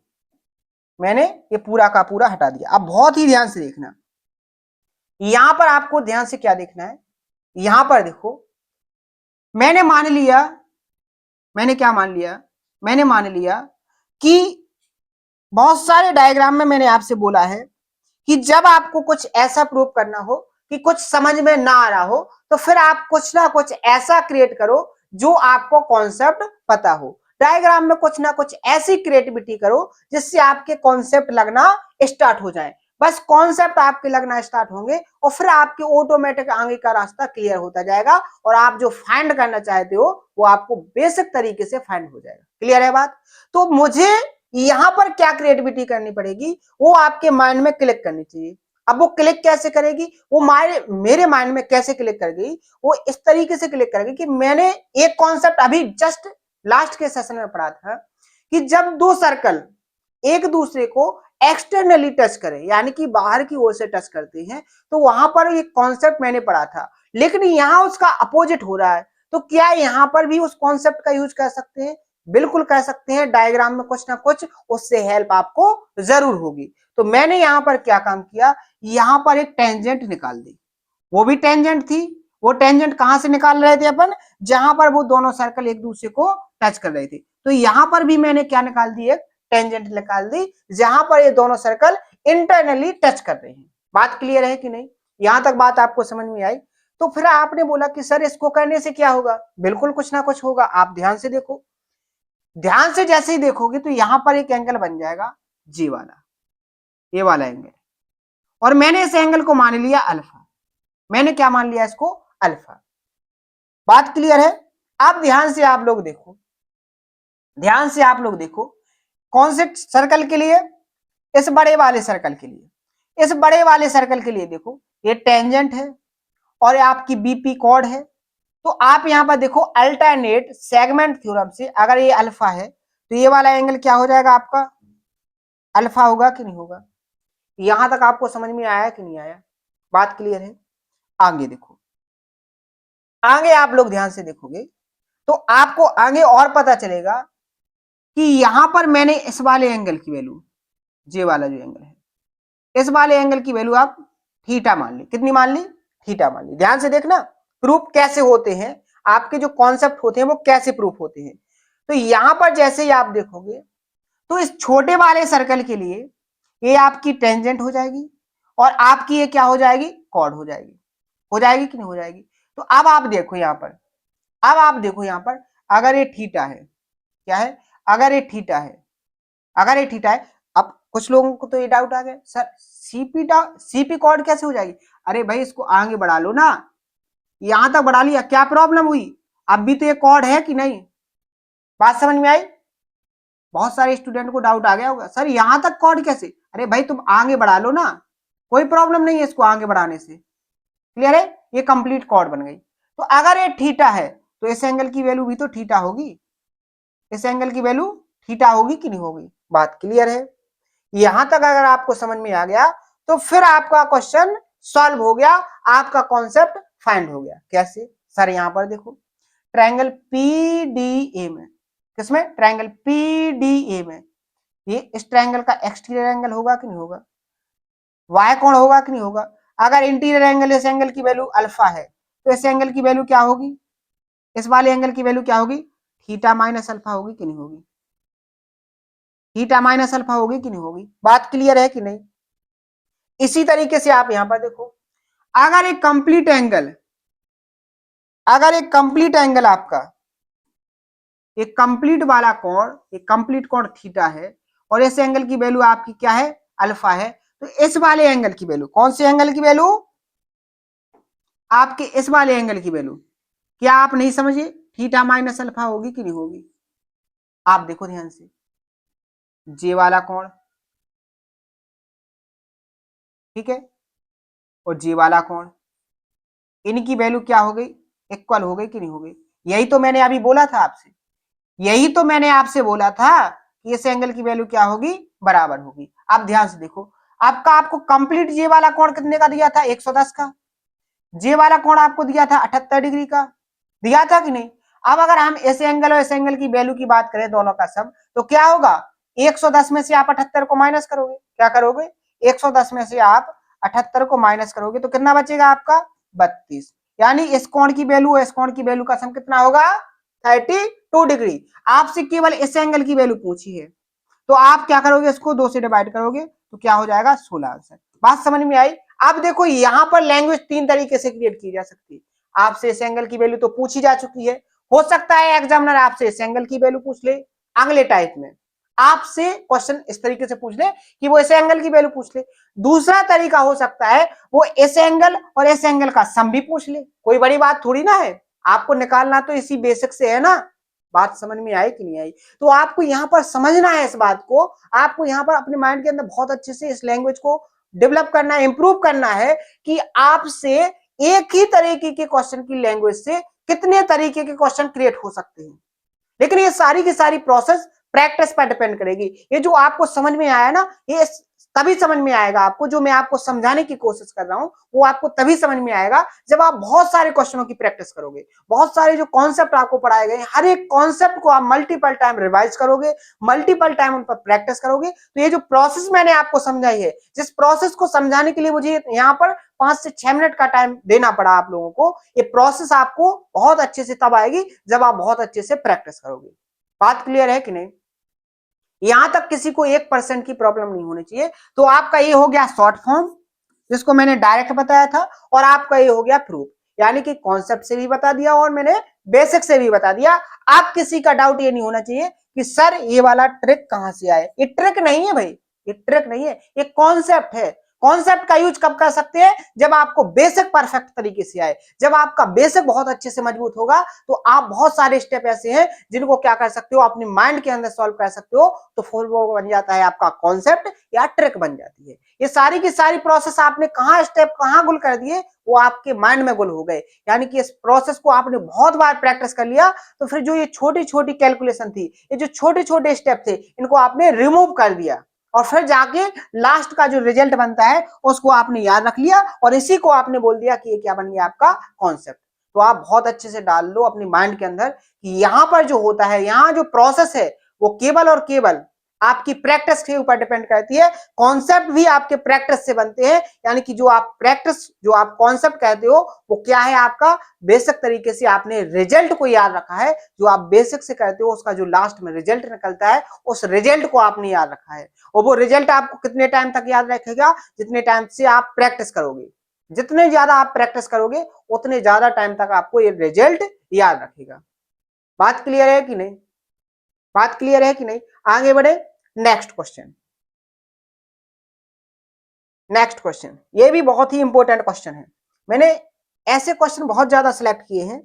मैंने ये पूरा का पूरा हटा दिया, अब बहुत ही ध्यान से देखना। यहां पर आपको ध्यान से क्या देखना है, यहां पर देखो, मैंने मान लिया, मैंने क्या मान लिया, मैंने मान लिया कि बहुत सारे डायग्राम में मैंने आपसे बोला है कि जब आपको कुछ ऐसा प्रूव करना हो कि कुछ समझ में ना आ रहा हो, तो फिर आप कुछ ना कुछ ऐसा क्रिएट करो जो आपको कॉन्सेप्ट पता हो। डायग्राम में कुछ ना कुछ ऐसी क्रिएटिविटी करो जिससे आपके कॉन्सेप्ट लगना स्टार्ट हो जाए। बस कॉन्सेप्ट आपके लगना स्टार्ट होंगे और फिर आपके ऑटोमेटिक आगे का रास्ता क्लियर होता जाएगा, और आप जो फाइंड करना चाहते हो वो आपको बेसिक तरीके से फाइंड हो जाएगा। क्लियर है बात? तो मुझे यहां पर क्या क्रिएटिविटी करनी पड़ेगी, वो आपके माइंड में क्लिक करनी चाहिए। अब वो क्लिक कैसे करेगी, वो मेरे माइंड में कैसे क्लिक करेगी, वो इस तरीके से क्लिक करेगी कि मैंने एक कॉन्सेप्ट अभी जस्ट लास्ट के सेशन में पढ़ा था कि जब दो सर्कल एक दूसरे को एक्सटर्नली टच करें, यानी कि बाहर की ओर से टच करते हैं, तो वहां पर एक कॉन्सेप्ट मैंने पढ़ा था। लेकिन यहां उसका अपोजिट हो रहा है, तो क्या यहां पर भी उस कॉन्सेप्ट का यूज कर सकते हैं? बिल्कुल कर सकते हैं। डायग्राम में कुछ ना कुछ उससे हेल्प आपको जरूर होगी। तो मैंने यहां पर क्या काम किया, यहां पर एक टेंजेंट निकाल दी। वो भी टेंजेंट थी, वो टेंजेंट कहां से निकाल रहे थे अपन, जहां पर वो दोनों सर्कल एक दूसरे को टच कर रहे थे। तो यहां पर भी मैंने क्या निकाल दी, एक टेंजेंट निकाल दी, जहां पर ये दोनों सर्कल इंटरनली टच कर रहे हैं। बात क्लियर है कि नहीं? यहां तक बात आपको समझ में आई? तो फिर आपने बोला कि सर इसको करने से क्या होगा, बिल्कुल कुछ ना कुछ होगा। आप ध्यान से देखो, ध्यान से जैसे ही देखोगे तो यहां पर एक एंगल बन जाएगा जी वाला, ये वाला एंगल, और मैंने इस एंगल को मान लिया अल्फा। मैंने क्या मान लिया इसको, अल्फा। बात क्लियर है? अब ध्यान से आप लोग देखो, ध्यान से आप लोग देखो, कौन से सर्कल के लिए, इस बड़े वाले सर्कल के लिए, इस बड़े वाले सर्कल के लिए देखो, ये टेंजेंट है और आपकी बीपी कॉर्ड है। तो आप यहां पर देखो, अल्टरनेट सेगमेंट थ्योरम से अगर ये अल्फा है तो ये वाला एंगल क्या हो जाएगा आपका, अल्फा होगा कि नहीं होगा? यहां तक आपको समझ में आया कि नहीं आया? बात क्लियर है? आगे देखो, आगे आप लोग ध्यान से देखोगे तो आपको आगे और पता चलेगा कि यहां पर मैंने इस वाले एंगल की वैल्यू, जे वाला जो एंगल है, इस वाले एंगल की वैल्यू आप थीटा मान ली। कितनी मान ली? थीटा मान ली। ध्यान से देखना प्रूफ कैसे होते हैं, आपके जो कॉन्सेप्ट होते हैं वो कैसे प्रूफ होते हैं। तो यहां पर जैसे ही आप देखोगे तो इस छोटे वाले सर्कल के लिए ये आपकी टेंजेंट हो जाएगी और आपकी ये क्या हो जाएगी, कॉर्ड हो जाएगी। हो जाएगी कि नहीं हो जाएगी? तो अब आप देखो यहां पर, अब आप देखो यहां पर, अगर ये थीटा है, क्या है, अगर ये थीटा है, अगर ये थीटा है, अब कुछ लोगों को तो ये डाउट आ गया, सर सीपी कॉर्ड कैसे हो जाएगी? अरे भाई इसको आगे बढ़ा लो ना, यहां तक बढ़ा लिया, क्या प्रॉब्लम हुई? अब भी तो ये कॉर्ड है कि नहीं? बात समझ में आई? बहुत सारे स्टूडेंट को डाउट आ गया होगा, सर यहां तक कॉर्ड कैसे? अरे भाई तुम आगे बढ़ा लो ना, कोई प्रॉब्लम नहीं है इसको आगे बढ़ाने से। क्लियर है? ये कंप्लीट कॉर्ड बन गई। तो अगर ये थीटा है तो इस एंगल की वैल्यू भी तो थीटा होगी, इस एंगल की वैल्यू थीटा होगी कि नहीं होगी? बात क्लियर है? यहां तक अगर आपको समझ में आ गया तो फिर आपका क्वेश्चन सॉल्व हो गया, आपका कॉन्सेप्ट फाइंड हो गया। कैसे? सर यहां पर देखो, ट्रायंगल पीडीए में, किसमें, ट्रायंगल पीडीए में, ये इस ट्रायंगल का एक्सटीरियर एंगल होगा कि नहीं होगा, वाई कोण होगा कि नहीं होगा? अगर इंटीरियर एंगल, इस एंगल की वैल्यू अल्फा है तो इस एंगल की वैल्यू क्या होगी, इस वाले एंगल की वैल्यू क्या होगी, थीटा माइनस अल्फा होगी कि नहीं होगी? थीटा माइनस अल्फा होगी कि नहीं होगी? बात क्लियर है कि नहीं? इसी तरीके से आप यहां पर देखो, अगर एक कंप्लीट एंगल अगर एक कंप्लीट एंगल आपका, एक कंप्लीट वाला कोण, एक कंप्लीट कोण थीटा है और इस एंगल की वैल्यू आपकी क्या है, अल्फा है, तो इस वाले एंगल की वैल्यू, कौन से एंगल की वैल्यू, आपके इस वाले एंगल की वैल्यू, क्या आप नहीं समझे, थीटा माइनस अल्फा होगी कि नहीं होगी। आप देखो ध्यान से, जे वाला कोण, ठीक है, और जे वाला कोण, इनकी वैल्यू क्या हो गई, इक्वल हो गई कि नहीं हो गई। यही तो मैंने अभी बोला था आपसे, यही तो मैंने आपसे बोला था कि इस एंगल की वैल्यू क्या होगी, बराबर होगी। आप ध्यान से देखो, आपको कंप्लीट जे वाला कोण कितने का दिया था, 110 का, जे वाला कोण आपको दिया था 78 डिग्री का, दिया था कि नहीं। अब अगर हम इस एंगल और इस एंगल की वैल्यू की बात करें, दोनों का सम, तो क्या होगा, 110 में से आप 78 को माइनस करोगे, क्या करोगे, 110 में से आप 78 को माइनस करोगे तो कितना बचेगा आपका, 32। यानी इस कोण की वैल्यू और इस कोण की वैल्यू का सम कितना होगा, 32 डिग्री। आपसे केवल इस एंगल की वैल्यू पूछी है, तो आप क्या करोगे, इसको 2 से डिवाइड करोगे तो क्या हो जाएगा, 16 आंसर। बात समझ में आई। अब देखो यहां पर लैंग्वेज 3 तरीके से क्रिएट की जा सकती है। आपसे इस एंगल की वैल्यू तो पूछी जा चुकी है, हो सकता है एग्जामिनर आपसे इस एंगल की वैल्यू पूछ ले, अगले टाइप में आपसे क्वेश्चन इस तरीके से पूछ ले कि वो इस एंगल की वैल्यू पूछ ले। दूसरा तरीका हो सकता है वो इस एंगल और इस एंगल का सम भी पूछ ले, कोई बड़ी बात थोड़ी ना है, आपको निकालना तो इसी बेसिक से है ना। बात समझ में आई कि नहीं आई। तो आपको यहां पर समझना है इस बात को, आपको यहां पर अपने माइंड के अंदर बहुत अच्छे से इस लैंग्वेज को डेवलप करना है, इंप्रूव करना है कि आपसे एक ही तरीके के क्वेश्चन की लैंग्वेज से कितने तरीके के क्वेश्चन क्रिएट हो सकते हैं। लेकिन ये सारी की सारी प्रोसेस प्रैक्टिस पर डिपेंड करेगी। ये जो आपको समझ में आया ना, ये तभी समझ में आएगा आपको, जो मैं आपको समझाने की कोशिश कर रहा हूं वो आपको तभी समझ में आएगा जब आप बहुत सारे क्वेश्चनों की प्रैक्टिस करोगे, बहुत सारे जो कॉन्सेप्ट आपको पढ़ाए गए हर एक कॉन्सेप्ट को आप मल्टीपल टाइम रिवाइज करोगे, मल्टीपल टाइम उन पर प्रैक्टिस करोगे। तो ये जो प्रोसेस मैंने आपको समझाई है, जिस प्रोसेस को समझाने के लिए मुझे यहाँ पर 5 से 6 मिनट का टाइम देना पड़ा आप लोगों को, ये प्रोसेस आपको बहुत अच्छे से तब आएगी जब आप बहुत अच्छे से प्रैक्टिस करोगे। बात क्लियर है कि नहीं। यहां तक किसी को 1% की प्रॉब्लम नहीं होनी चाहिए। तो आपका ये हो गया शॉर्ट फॉर्म, जिसको मैंने डायरेक्ट बताया था, और आपका ये हो गया प्रूफ, यानी कि कॉन्सेप्ट से भी बता दिया और मैंने बेसिक से भी बता दिया। आप किसी का डाउट ये नहीं होना चाहिए कि सर ये वाला ट्रिक कहां से आए। ये ट्रिक नहीं है भाई, ये ट्रिक नहीं है, ये कॉन्सेप्ट है। कॉन्सेप्ट का यूज कब कर सकते हैं, जब आपको बेसिक परफेक्ट तरीके से आए। जब आपका बेसिक बहुत अच्छे से मजबूत होगा तो आप बहुत सारे स्टेप ऐसे हैं जिनको क्या कर सकते हो, अपने माइंड के अंदर सॉल्व कर सकते हो, तो फिर वो बन जाता है आपका कॉन्सेप्ट या ट्रिक बन जाती है। ये सारी की सारी प्रोसेस आपने कहां स्टेप कहां गुल कर दिए, वो आपके माइंड में गुल हो गए। यानी कि इस प्रोसेस को आपने बहुत बार प्रैक्टिस कर लिया, तो फिर जो ये छोटी छोटी कैलकुलेशन थी, ये जो छोटे छोटे स्टेप थे, इनको आपने रिमूव कर दिया, और फिर जाके लास्ट का जो रिजल्ट बनता है उसको आपने याद रख लिया, और इसी को आपने बोल दिया कि ये क्या बन गया, आपका कॉन्सेप्ट। तो आप बहुत अच्छे से डाल लो अपनी माइंड के अंदर कि यहां पर जो होता है, यहां जो प्रोसेस है वो केवल और केवल आपकी प्रैक्टिस के ऊपर डिपेंड करती है। कॉन्सेप्ट भी आपके प्रैक्टिस से बनते हैं, यानी कि जो आप प्रैक्टिस, जो आप कॉन्सेप्ट कहते हो, वो क्या है, आपका बेसिक तरीके से आपने रिजल्ट को याद रखा है। जो आप बेसिक से करते हो उसका जो लास्ट में रिजल्ट निकलता है, उस रिजल्ट को आपने याद रखा है। और वो रिजल्ट आपको कितने टाइम तक याद रखेगा, जितने टाइम से आप प्रैक्टिस करोगे। जितने ज्यादा आप प्रैक्टिस करोगे उतने ज्यादा टाइम तक आपको ये रिजल्ट याद रखेगा। बात क्लियर है कि नहीं, बात क्लियर है कि नहीं। आगे बढ़े, नेक्स्ट क्वेश्चन। नेक्स्ट क्वेश्चन ये भी बहुत ही इंपॉर्टेंट क्वेश्चन है। मैंने ऐसे क्वेश्चन बहुत ज्यादा सिलेक्ट किए हैं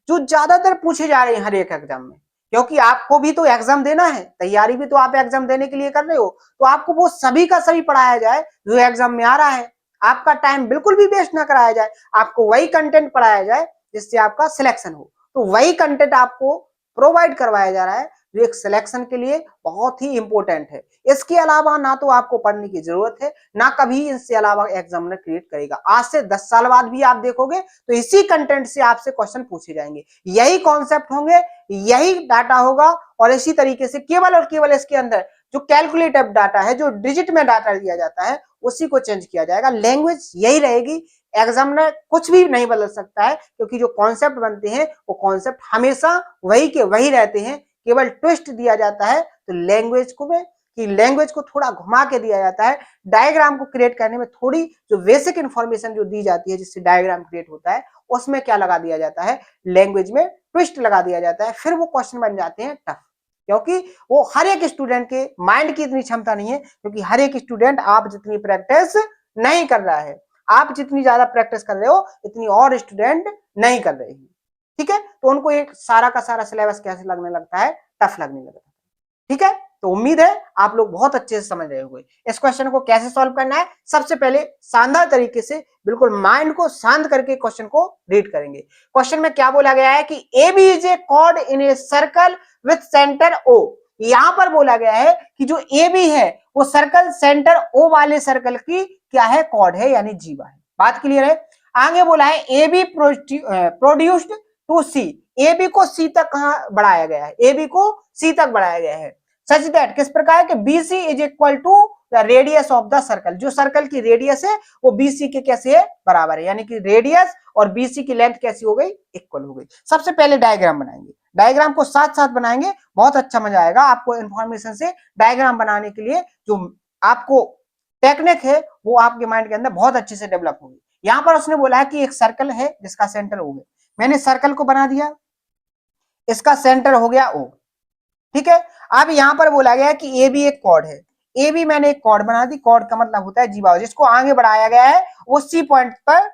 जो ज्यादातर पूछे जा रहे हैं हर एक एग्जाम में, क्योंकि आपको भी तो एग्जाम देना है, तैयारी भी तो आप एग्जाम देने के लिए कर रहे हो, तो आपको वो सभी का सभी पढ़ाया जाए जो एग्जाम में आ रहा है। आपका टाइम बिल्कुल भी वेस्ट ना कराया जाए, आपको वही कंटेंट पढ़ाया जाए जिससे आपका सिलेक्शन हो। तो वही कंटेंट आपको प्रोवाइड करवाया जा रहा है जो एक सिलेक्शन के लिए बहुत ही इंपॉर्टेंट है। इसके अलावा ना तो आपको पढ़ने की जरूरत है, ना कभी इससे अलावा एग्जामिनर क्रिएट करेगा। आज से 10 साल बाद भी आप देखोगे तो इसी कंटेंट से आपसे क्वेश्चन पूछे जाएंगे, यही कॉन्सेप्ट होंगे, यही डाटा होगा, और इसी तरीके से केवल और केवल इसके अंदर जो कैलकुलेटिव डाटा है, जो डिजिट में डाटा दिया जाता है, उसी को चेंज किया जाएगा। लैंग्वेज यही रहेगी, एग्जामिनर कुछ भी नहीं बदल सकता है, क्योंकि जो कॉन्सेप्ट बनते हैं वो कॉन्सेप्ट हमेशा वही के वही रहते हैं, केवल ट्विस्ट दिया जाता है। तो लैंग्वेज को में कि लैंग्वेज को थोड़ा घुमा के दिया जाता है, डायग्राम को क्रिएट करने में थोड़ी जो बेसिक इंफॉर्मेशन जो दी जाती है जिससे डायग्राम क्रिएट होता है उसमें क्या लगा दिया जाता है, लैंग्वेज में ट्विस्ट लगा दिया जाता है, फिर वो क्वेश्चन बन जाते हैं टफ, क्योंकि वो हर एक स्टूडेंट के माइंड की इतनी क्षमता नहीं है, क्योंकि हर एक स्टूडेंट आप जितनी प्रैक्टिस नहीं कर रहा है, आप जितनी ज्यादा प्रैक्टिस कर रहे हो इतनी और स्टूडेंट नहीं कर रहे हैं, ठीक है। तो उनको एक सारा का सारा सिलेबस कैसे लगने लगता है, टफ लगने लगता है, ठीक है। तो उम्मीद है आप लोग बहुत अच्छे से समझ रहे होंगे। इस क्वेश्चन को कैसे सॉल्व करना है, सबसे पहले शानदार तरीके से बिल्कुल माइंड को शांत करके क्वेश्चन को रीड करेंगे। क्वेश्चन में क्या बोला गया है कि A B is a chord in a circle with centre O. यहां पर बोला गया है कि जो ए बी है वो सर्कल सेंटर ओ वाले सर्कल की क्या है, कॉर्ड है, यानी जीवा है। बात क्लियर है। आगे बोला है A B produced to C, A B को सी तक कहां बढ़ाया गया है, ए बी को सी तक बढ़ाया गया है, सच दैट किस प्रकार के BC is equal to the radius of the circle, जो सर्कल की रेडियस है वो BC के कैसे है, बराबर है, यानी कि रेडियस और BC की लेंथ कैसी हो गई, इक्वल हो गई। सबसे पहले डायग्राम बनाएंगे, डायग्राम को साथ साथ बनाएंगे, बहुत अच्छा मजा आएगा आपको इंफॉर्मेशन से डायग्राम बनाने के लिए। जो आपको टेक्निक है वो आपके माइंड के अंदर बहुत अच्छे से डेवलप होगी। यहां पर उसने बोला है कि एक सर्कल है जिसका सेंटर O है, मैंने सर्कल को बना दिया, इसका सेंटर हो गया O, ठीक है। अब यहां पर बोला गया है कि ए बी एक कॉर्ड है, ए बी मैंने एक कॉर्ड बना दी, कॉर्ड का मतलब होता है जीवा, जिसको आगे बढ़ाया गया है वो सी पॉइंट पर,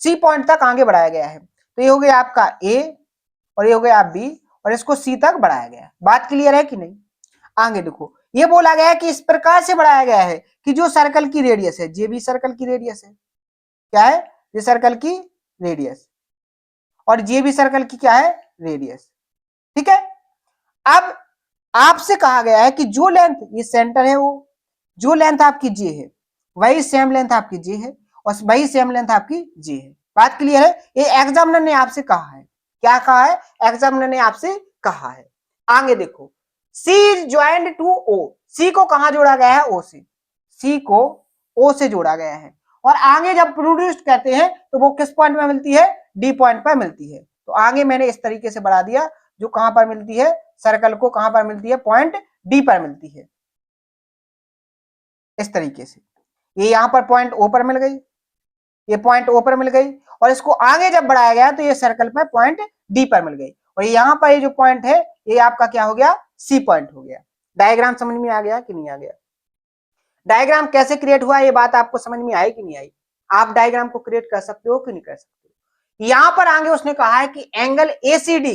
सी पॉइंट तक आगे बढ़ाया गया है। तो ये हो गया आपका ए और ये हो गया बी और इसको सी तक बढ़ाया गया है। बात क्लियर है कि नहीं। आगे देखो, ये बोला गया है कि इस प्रकार से बढ़ाया गया है कि जो सर्कल की रेडियस है, जे बी सर्कल की रेडियस है, क्या है, ये सर्कल की रेडियस और जे बी सर्कल की क्या है, रेडियस, ठीक है। अब आपसे कहा गया है कि जो लेंथ ये सेंटर है, वो जो लेंथ आपकी जे है वही सेम लेंथ आपकी जे है और वही सेम लेंथ आपकी जे है। बात क्लियर है। ये एग्जामिनर ने आपसे कहा है, क्या कहा है, एग्जामिनर ने आपसे कहा है। आगे देखो, सी इज ज्वाइंट टू ओ, सी को कहां जोड़ा गया है, ओ से, सी को ओ से जोड़ा गया है और आगे जब प्रोड्यूस्ड कहते हैं तो वो किस पॉइंट में मिलती है, डी पॉइंट पर मिलती है। तो आगे मैंने इस तरीके से बढ़ा दिया, जो कहां पर मिलती है, सर्कल को कहां पर मिलती है, पॉइंट डी पर मिलती है, इस तरीके से। ये यहां पर पॉइंट ओ पर मिल गई, ये पॉइंट ओ पर मिल गई और इसको आगे जब बढ़ाया गया तो ये सर्कल पर पॉइंट डी पर मिल गई और यहां पर ये जो पॉइंट है ये आपका क्या हो गया, सी पॉइंट हो गया। डायग्राम समझ में आ गया कि नहीं आ गया। डायग्राम कैसे क्रिएट हुआ ये बात आपको समझ में आई कि नहीं आई। आप डायग्राम को क्रिएट कर सकते हो कि नहीं कर सकते। यहां पर आगे उसने कहा है कि एंगल ACD,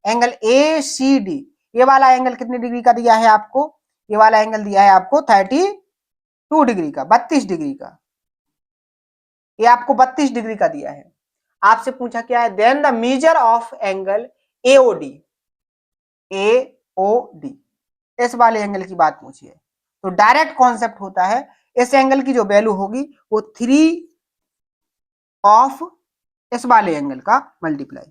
एंगल ACD, ये वाला एंगल कितने डिग्री का दिया है आपको, ये वाला एंगल दिया है आपको 32 डिग्री का, 32 डिग्री का, ये आपको 32 डिग्री का दिया है। आपसे पूछा क्या है, then the measure of angle AOD, AOD, इस वाले एंगल की बात पूछी है। तो डायरेक्ट कॉन्सेप्ट होता है, इस एंगल की जो वैल्यू होगी वो 3 ऑफ इस वाले एंगल का मल्टीप्लाई,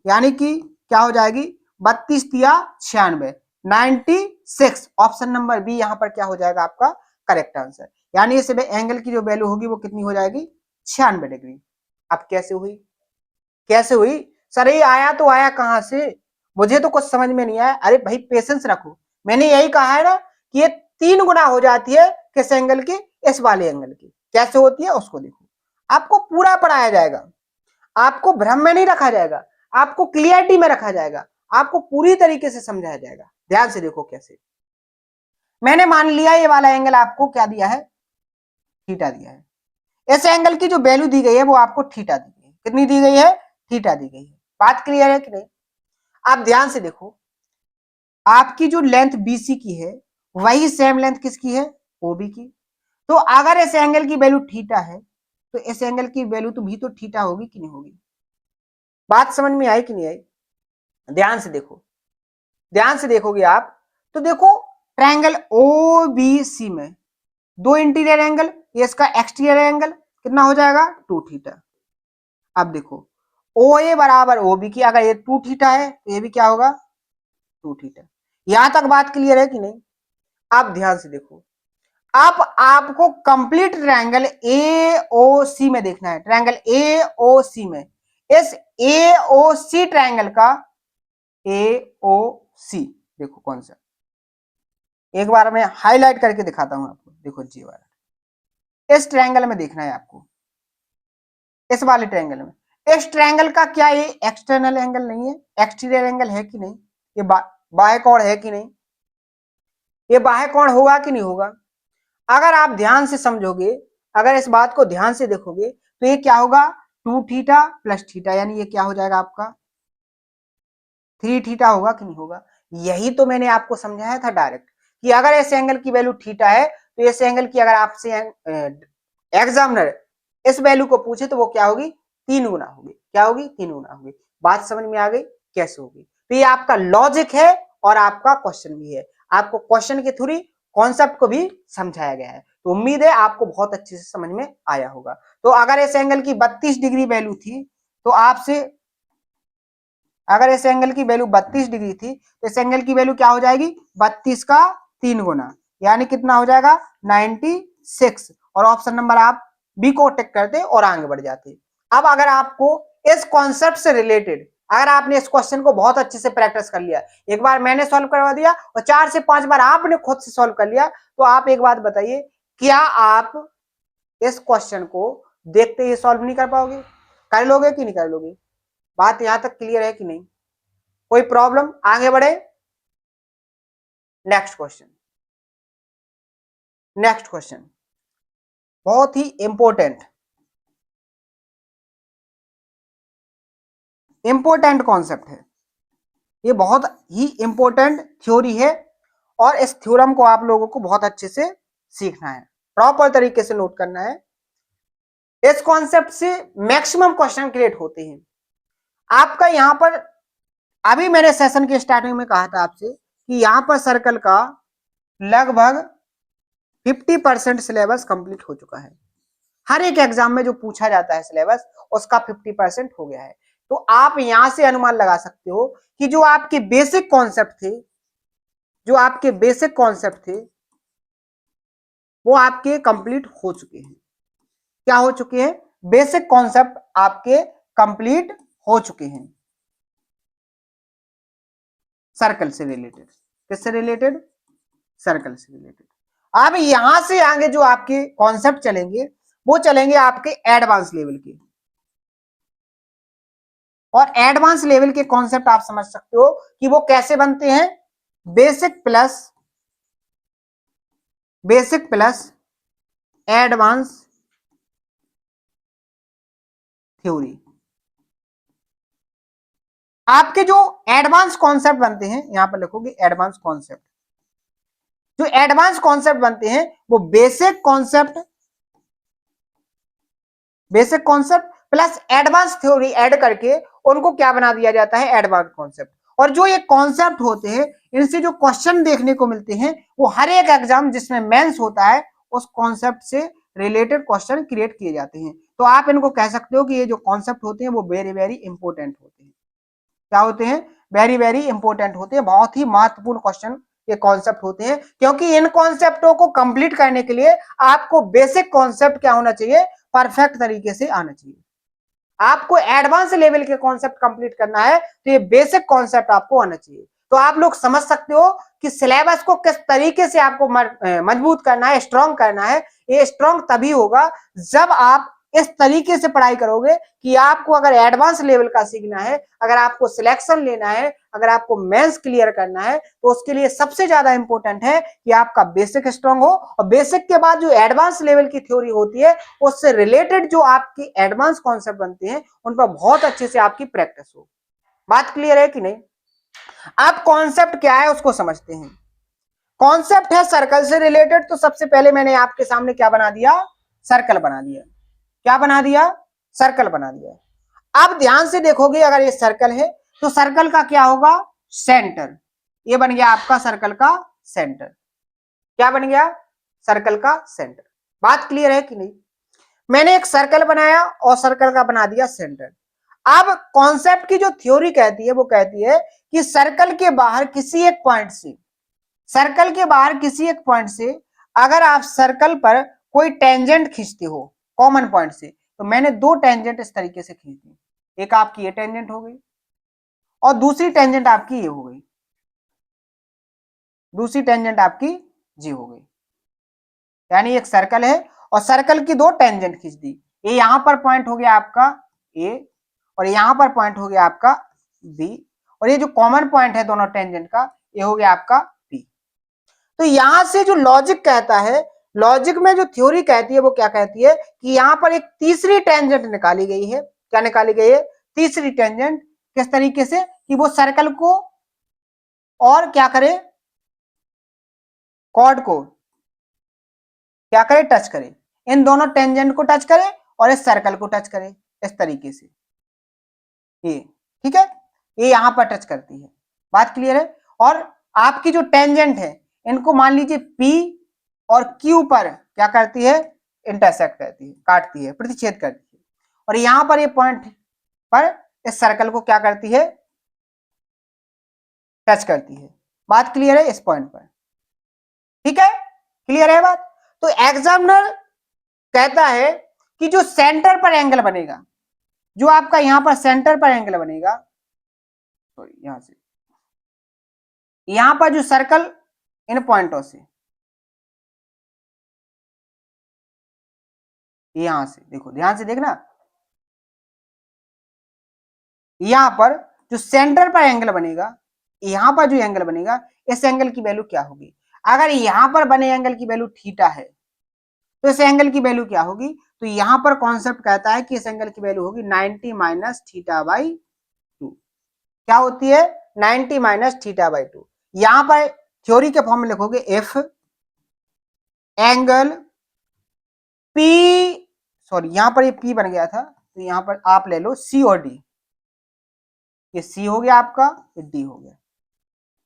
यानी कि क्या हो जाएगी, 32 तिया 96, 96। ऑप्शन नंबर बी यहां पर क्या हो जाएगा आपका करेक्ट आंसर, यानी इस एंगल की जो वैल्यू होगी वो कितनी हो जाएगी, 96 डिग्री। अब कैसे हुई, कैसे हुई सर, ये आया तो आया कहां से, मुझे तो कुछ समझ में नहीं आया। अरे भाई पेशेंस रखो, मैंने यही कहा है ना कि ये 3 गुना हो जाती है किस एंगल की, इस वाले एंगल की। कैसे होती है उसको देखो, आपको पूरा पढ़ाया जाएगा, आपको भ्रम में नहीं रखा जाएगा, आपको क्लियरिटी में रखा जाएगा, आपको पूरी तरीके से समझाया जाएगा। ध्यान से देखो कैसे, मैंने मान लिया ये वाला एंगल आपको क्या दिया है, थीटा दिया है, इस एंगल की जो वैल्यू दी गई है वो आपको थीटा दी गई है, कितनी दी गई है, थीटा दी गई है। बात क्लियर है कि नहीं। आप ध्यान से देखो, आपकी जो लेंथ BC की है वही सेम लेंथ किसकी है, OB की। तो अगर इस एंगल की वैल्यू थीटा है तो इस एंगल की वैल्यू तो भी तो थीटा होगी कि नहीं होगी। बात समझ में आई कि नहीं आई। ध्यान से देखो, ध्यान से देखोगे आप तो देखो, ट्रायंगल OBC में 2 इंटीरियर एंगल, ये इसका एक्सटीरियर एंगल कितना हो जाएगा, 2 थीटा। अब देखो OA बराबर OB की, अगर ये 2 थीटा है तो ये भी क्या होगा, 2 थीटा। यहां तक बात क्लियर है कि नहीं। आप ध्यान से देखो, अब आपको कंप्लीट ट्रायंगल AOC में देखना है, ट्रायंगल AOC में, इस AOC ट्रायंगल का AOC देखो कौन सा, एक बार मैं हाईलाइट करके दिखाता हूं आपको, देखो जी वाला, इस ट्रायंगल में देखना है आपको, इस वाले ट्रायंगल में। इस ट्रायंगल का क्या ये एक्सटर्नल एंगल नहीं है, एक्सटीरियर एंगल है कि नहीं, ये बाह्य कोण है कि नहीं, ये बाह्य कोण होगा कि नहीं होगा। अगर आप ध्यान से समझोगे, अगर इस बात को ध्यान से देखोगे तो ये क्या होगा, 2 थीटा प्लस थीटा, यानी ये क्या हो जाएगा आपका 3 थीटा होगा कि नहीं होगा। यही तो मैंने आपको समझाया था डायरेक्ट, कि अगर इस एंगल की वैल्यू थीटा है तो इस एंगल की अगर आपसे एग्जामिनर इस वैल्यू को पूछे तो वो क्या होगी, 3 गुना होगी। क्या होगी, 3 गुना होगी। बात समझ में आ गई कैसे होगी। तो ये आपका लॉजिक है और आपका क्वेश्चन भी है, आपको क्वेश्चन के थ्रू कॉन्सेप्ट को भी समझाया गया है। तो उम्मीद है आपको बहुत अच्छे से समझ में आया होगा। तो अगर इस एंगल की 32 डिग्री वैल्यू थी तो आपसे, अगर इस एंगल की वैल्यू 32 डिग्री थी तो इस एंगल की वैल्यू क्या हो जाएगी, 32 का 3 गुना, यानी कितना हो जाएगा 96। और ऑप्शन नंबर आप बी को टिक करते और आगे बढ़ जाते। अब अगर आपको इस कॉन्सेप्ट से रिलेटेड, अगर आपने इस क्वेश्चन को बहुत अच्छे से प्रैक्टिस कर लिया, एक बार मैंने सॉल्व करवा दिया और 4 से 5 बार आपने खुद से सॉल्व कर लिया, तो आप एक बात बताइए, क्या आप इस क्वेश्चन को देखते ही सॉल्व नहीं कर पाओगे, कर लोगे कि नहीं कर लोगे। बात यहां तक क्लियर है कि नहीं, कोई प्रॉब्लम, आगे बढ़े। नेक्स्ट क्वेश्चन, नेक्स्ट क्वेश्चन बहुत ही इंपॉर्टेंट, इंपॉर्टेंट कॉन्सेप्ट है, ये बहुत ही इंपॉर्टेंट थ्योरी है और इस थ्योरम को आप लोगों को बहुत अच्छे से सीखना है, प्रॉपर तरीके से नोट करना है। इस कॉन्सेप्ट से मैक्सिमम क्वेश्चन क्रिएट होते हैं। आपका यहां पर, अभी मैंने सेशन के स्टार्टिंग में कहा था आपसे कि यहां पर सर्कल का लगभग 50% सिलेबस कंप्लीट हो चुका है। हर एक एग्जाम में जो पूछा जाता है सिलेबस उसका 50% हो गया है। तो आप यहां से अनुमान लगा सकते हो कि जो आपके बेसिक कॉन्सेप्ट थे, जो आपके बेसिक कॉन्सेप्ट थे वो आपके कंप्लीट हो चुके हैं। क्या हो चुके हैं, बेसिक कॉन्सेप्ट आपके कंप्लीट हो चुके हैं सर्कल से रिलेटेड। किससे रिलेटेड, सर्कल से रिलेटेड। अब यहां से आगे जो आपके कॉन्सेप्ट चलेंगे वो चलेंगे आपके एडवांस लेवल के, और एडवांस लेवल के कॉन्सेप्ट आप समझ सकते हो कि वो कैसे बनते हैं, basic plus, basic plus advance theory. आपके जो एडवांस कॉन्सेप्ट बनते हैं, यहां पर लिखोगे एडवांस कॉन्सेप्ट, जो एडवांस कॉन्सेप्ट बनते हैं वो basic concept, basic concept plus advance theory add करके उनको क्या बना दिया जाता है, एडवांस कॉन्सेप्ट। और जो ये कॉन्सेप्ट होते हैं इनसे जो क्वेश्चन देखने को मिलते हैं वो हर एक एग्जाम जिसमें मेंस होता है उस कॉन्सेप्ट से रिलेटेड क्वेश्चन क्रिएट किए जाते हैं। तो आप इनको कह सकते हो कि ये जो कॉन्सेप्ट होते हैं वो वेरी वेरी इंपॉर्टेंट होते हैं। क्या होते हैं, वेरी वेरी इंपॉर्टेंट होते हैं, बहुत ही महत्वपूर्ण क्वेश्चन ये कॉन्सेप्ट होते हैं। क्योंकि इन कॉन्सेप्टों को कंप्लीट करने के लिए आपको बेसिक कॉन्सेप्ट क्या होना चाहिए, परफेक्ट तरीके से आना चाहिए। आपको एडवांस लेवल के कॉन्सेप्ट कंप्लीट करना है तो ये बेसिक कॉन्सेप्ट आपको आना चाहिए। तो आप लोग समझ सकते हो कि सिलेबस को किस तरीके से आपको मजबूत करना है, स्ट्रॉन्ग करना है। ये स्ट्रॉन्ग तभी होगा जब आप इस तरीके से पढ़ाई करोगे कि आपको अगर एडवांस लेवल का सीखना है, अगर आपको सिलेक्शन लेना है, अगर आपको मेंस क्लियर करना है तो उसके लिए सबसे ज्यादा इंपॉर्टेंट है कि आपका बेसिक स्ट्रॉन्ग हो, और बेसिक के बाद जो एडवांस लेवल की थ्योरी होती है उससे रिलेटेड जो आपकी एडवांस कॉन्सेप्ट बनते हैं उन पर बहुत अच्छे से आपकी प्रैक्टिस हो। बात क्लियर है कि नहीं। अब कॉन्सेप्ट क्या है उसको समझते हैं। कॉन्सेप्ट है सर्कल से रिलेटेड, तो सबसे पहले मैंने आपके सामने क्या बना दिया, सर्कल बना दिया। क्या बना दिया, सर्कल बना दिया। अब ध्यान से देखोगे अगर ये सर्कल है तो सर्कल का क्या होगा, सेंटर। ये बन गया आपका सर्कल का सेंटर। क्या बन गया, सर्कल का सेंटर। बात क्लियर है कि नहीं। मैंने एक सर्कल बनाया और सर्कल का बना दिया सेंटर। अब कॉन्सेप्ट की जो थ्योरी कहती है वो कहती है कि सर्कल के बाहर किसी एक पॉइंट से, सर्कल के बाहर किसी एक पॉइंट से अगर आप सर्कल पर कोई टेंजेंट खींचते हो कॉमन पॉइंट से, तो मैंने दो टेंजेंट इस तरीके से खींच दी, एक आपकी ये टेंजेंट हो गई और दूसरी टेंजेंट आपकी ये हो गई। दूसरी टेंजेंट आपकी जी हो गई। यानी एक सर्कल है और सर्कल की दो टेंजेंट खींच दी। ये यहां पर पॉइंट हो गया आपका ए और यहां पर पॉइंट हो गया आपका बी, और ये जो कॉमन पॉइंट है दोनों टेंजेंट का ये हो गया आपका पी। तो यहां से जो लॉजिक कहता है, लॉजिक में जो थ्योरी कहती है वो क्या कहती है कि यहां पर एक तीसरी टेंजेंट निकाली गई है। क्या निकाली गई है? तीसरी टेंजेंट। किस तरीके से कि वो सर्कल को और क्या करे, कॉर्ड को क्या करे, टच करे, इन दोनों टेंजेंट को टच करे और इस सर्कल को टच करे, इस तरीके से ये, ठीक है, ये यहां पर टच करती है। बात क्लियर है? और आपकी जो टेंजेंट है इनको मान लीजिए P और Q पर क्या करती है, इंटरसेक्ट करती है, काटती है, प्रतिच्छेद करती है, और यहां पर ये पॉइंट पर इस सर्कल को क्या करती है, टच करती है। बात क्लियर है इस पॉइंट पर? ठीक है, क्लियर है बात? तो एग्जामिनर कहता है कि जो सेंटर पर एंगल बनेगा, जो आपका यहां पर सेंटर पर एंगल बनेगा, सॉरी यहां से यहां पर जो सर्कल इन पॉइंटों से यहां से देखो, ध्यान से देखना, यहां पर जो सेंटर पर एंगल बनेगा, यहां पर जो एंगल बनेगा, इस एंगल की वैल्यू क्या होगी? अगर यहां पर बने एंगल की वैल्यू थीटा है तो इस एंगल की वैल्यू क्या होगी? तो यहां पर कॉन्सेप्ट कहता है कि इस एंगल की वैल्यू होगी 90 माइनस थीटा बाई 2। क्या होती है? 90 माइनस थीटा बाई 2। यहां पर थ्योरी के फॉर्म में लिखोगे इफ एंगल P, सॉरी यहां पर ये P बन गया था, तो यहां पर आप ले लो C और D। ये C हो गया आपका, ये D हो गया।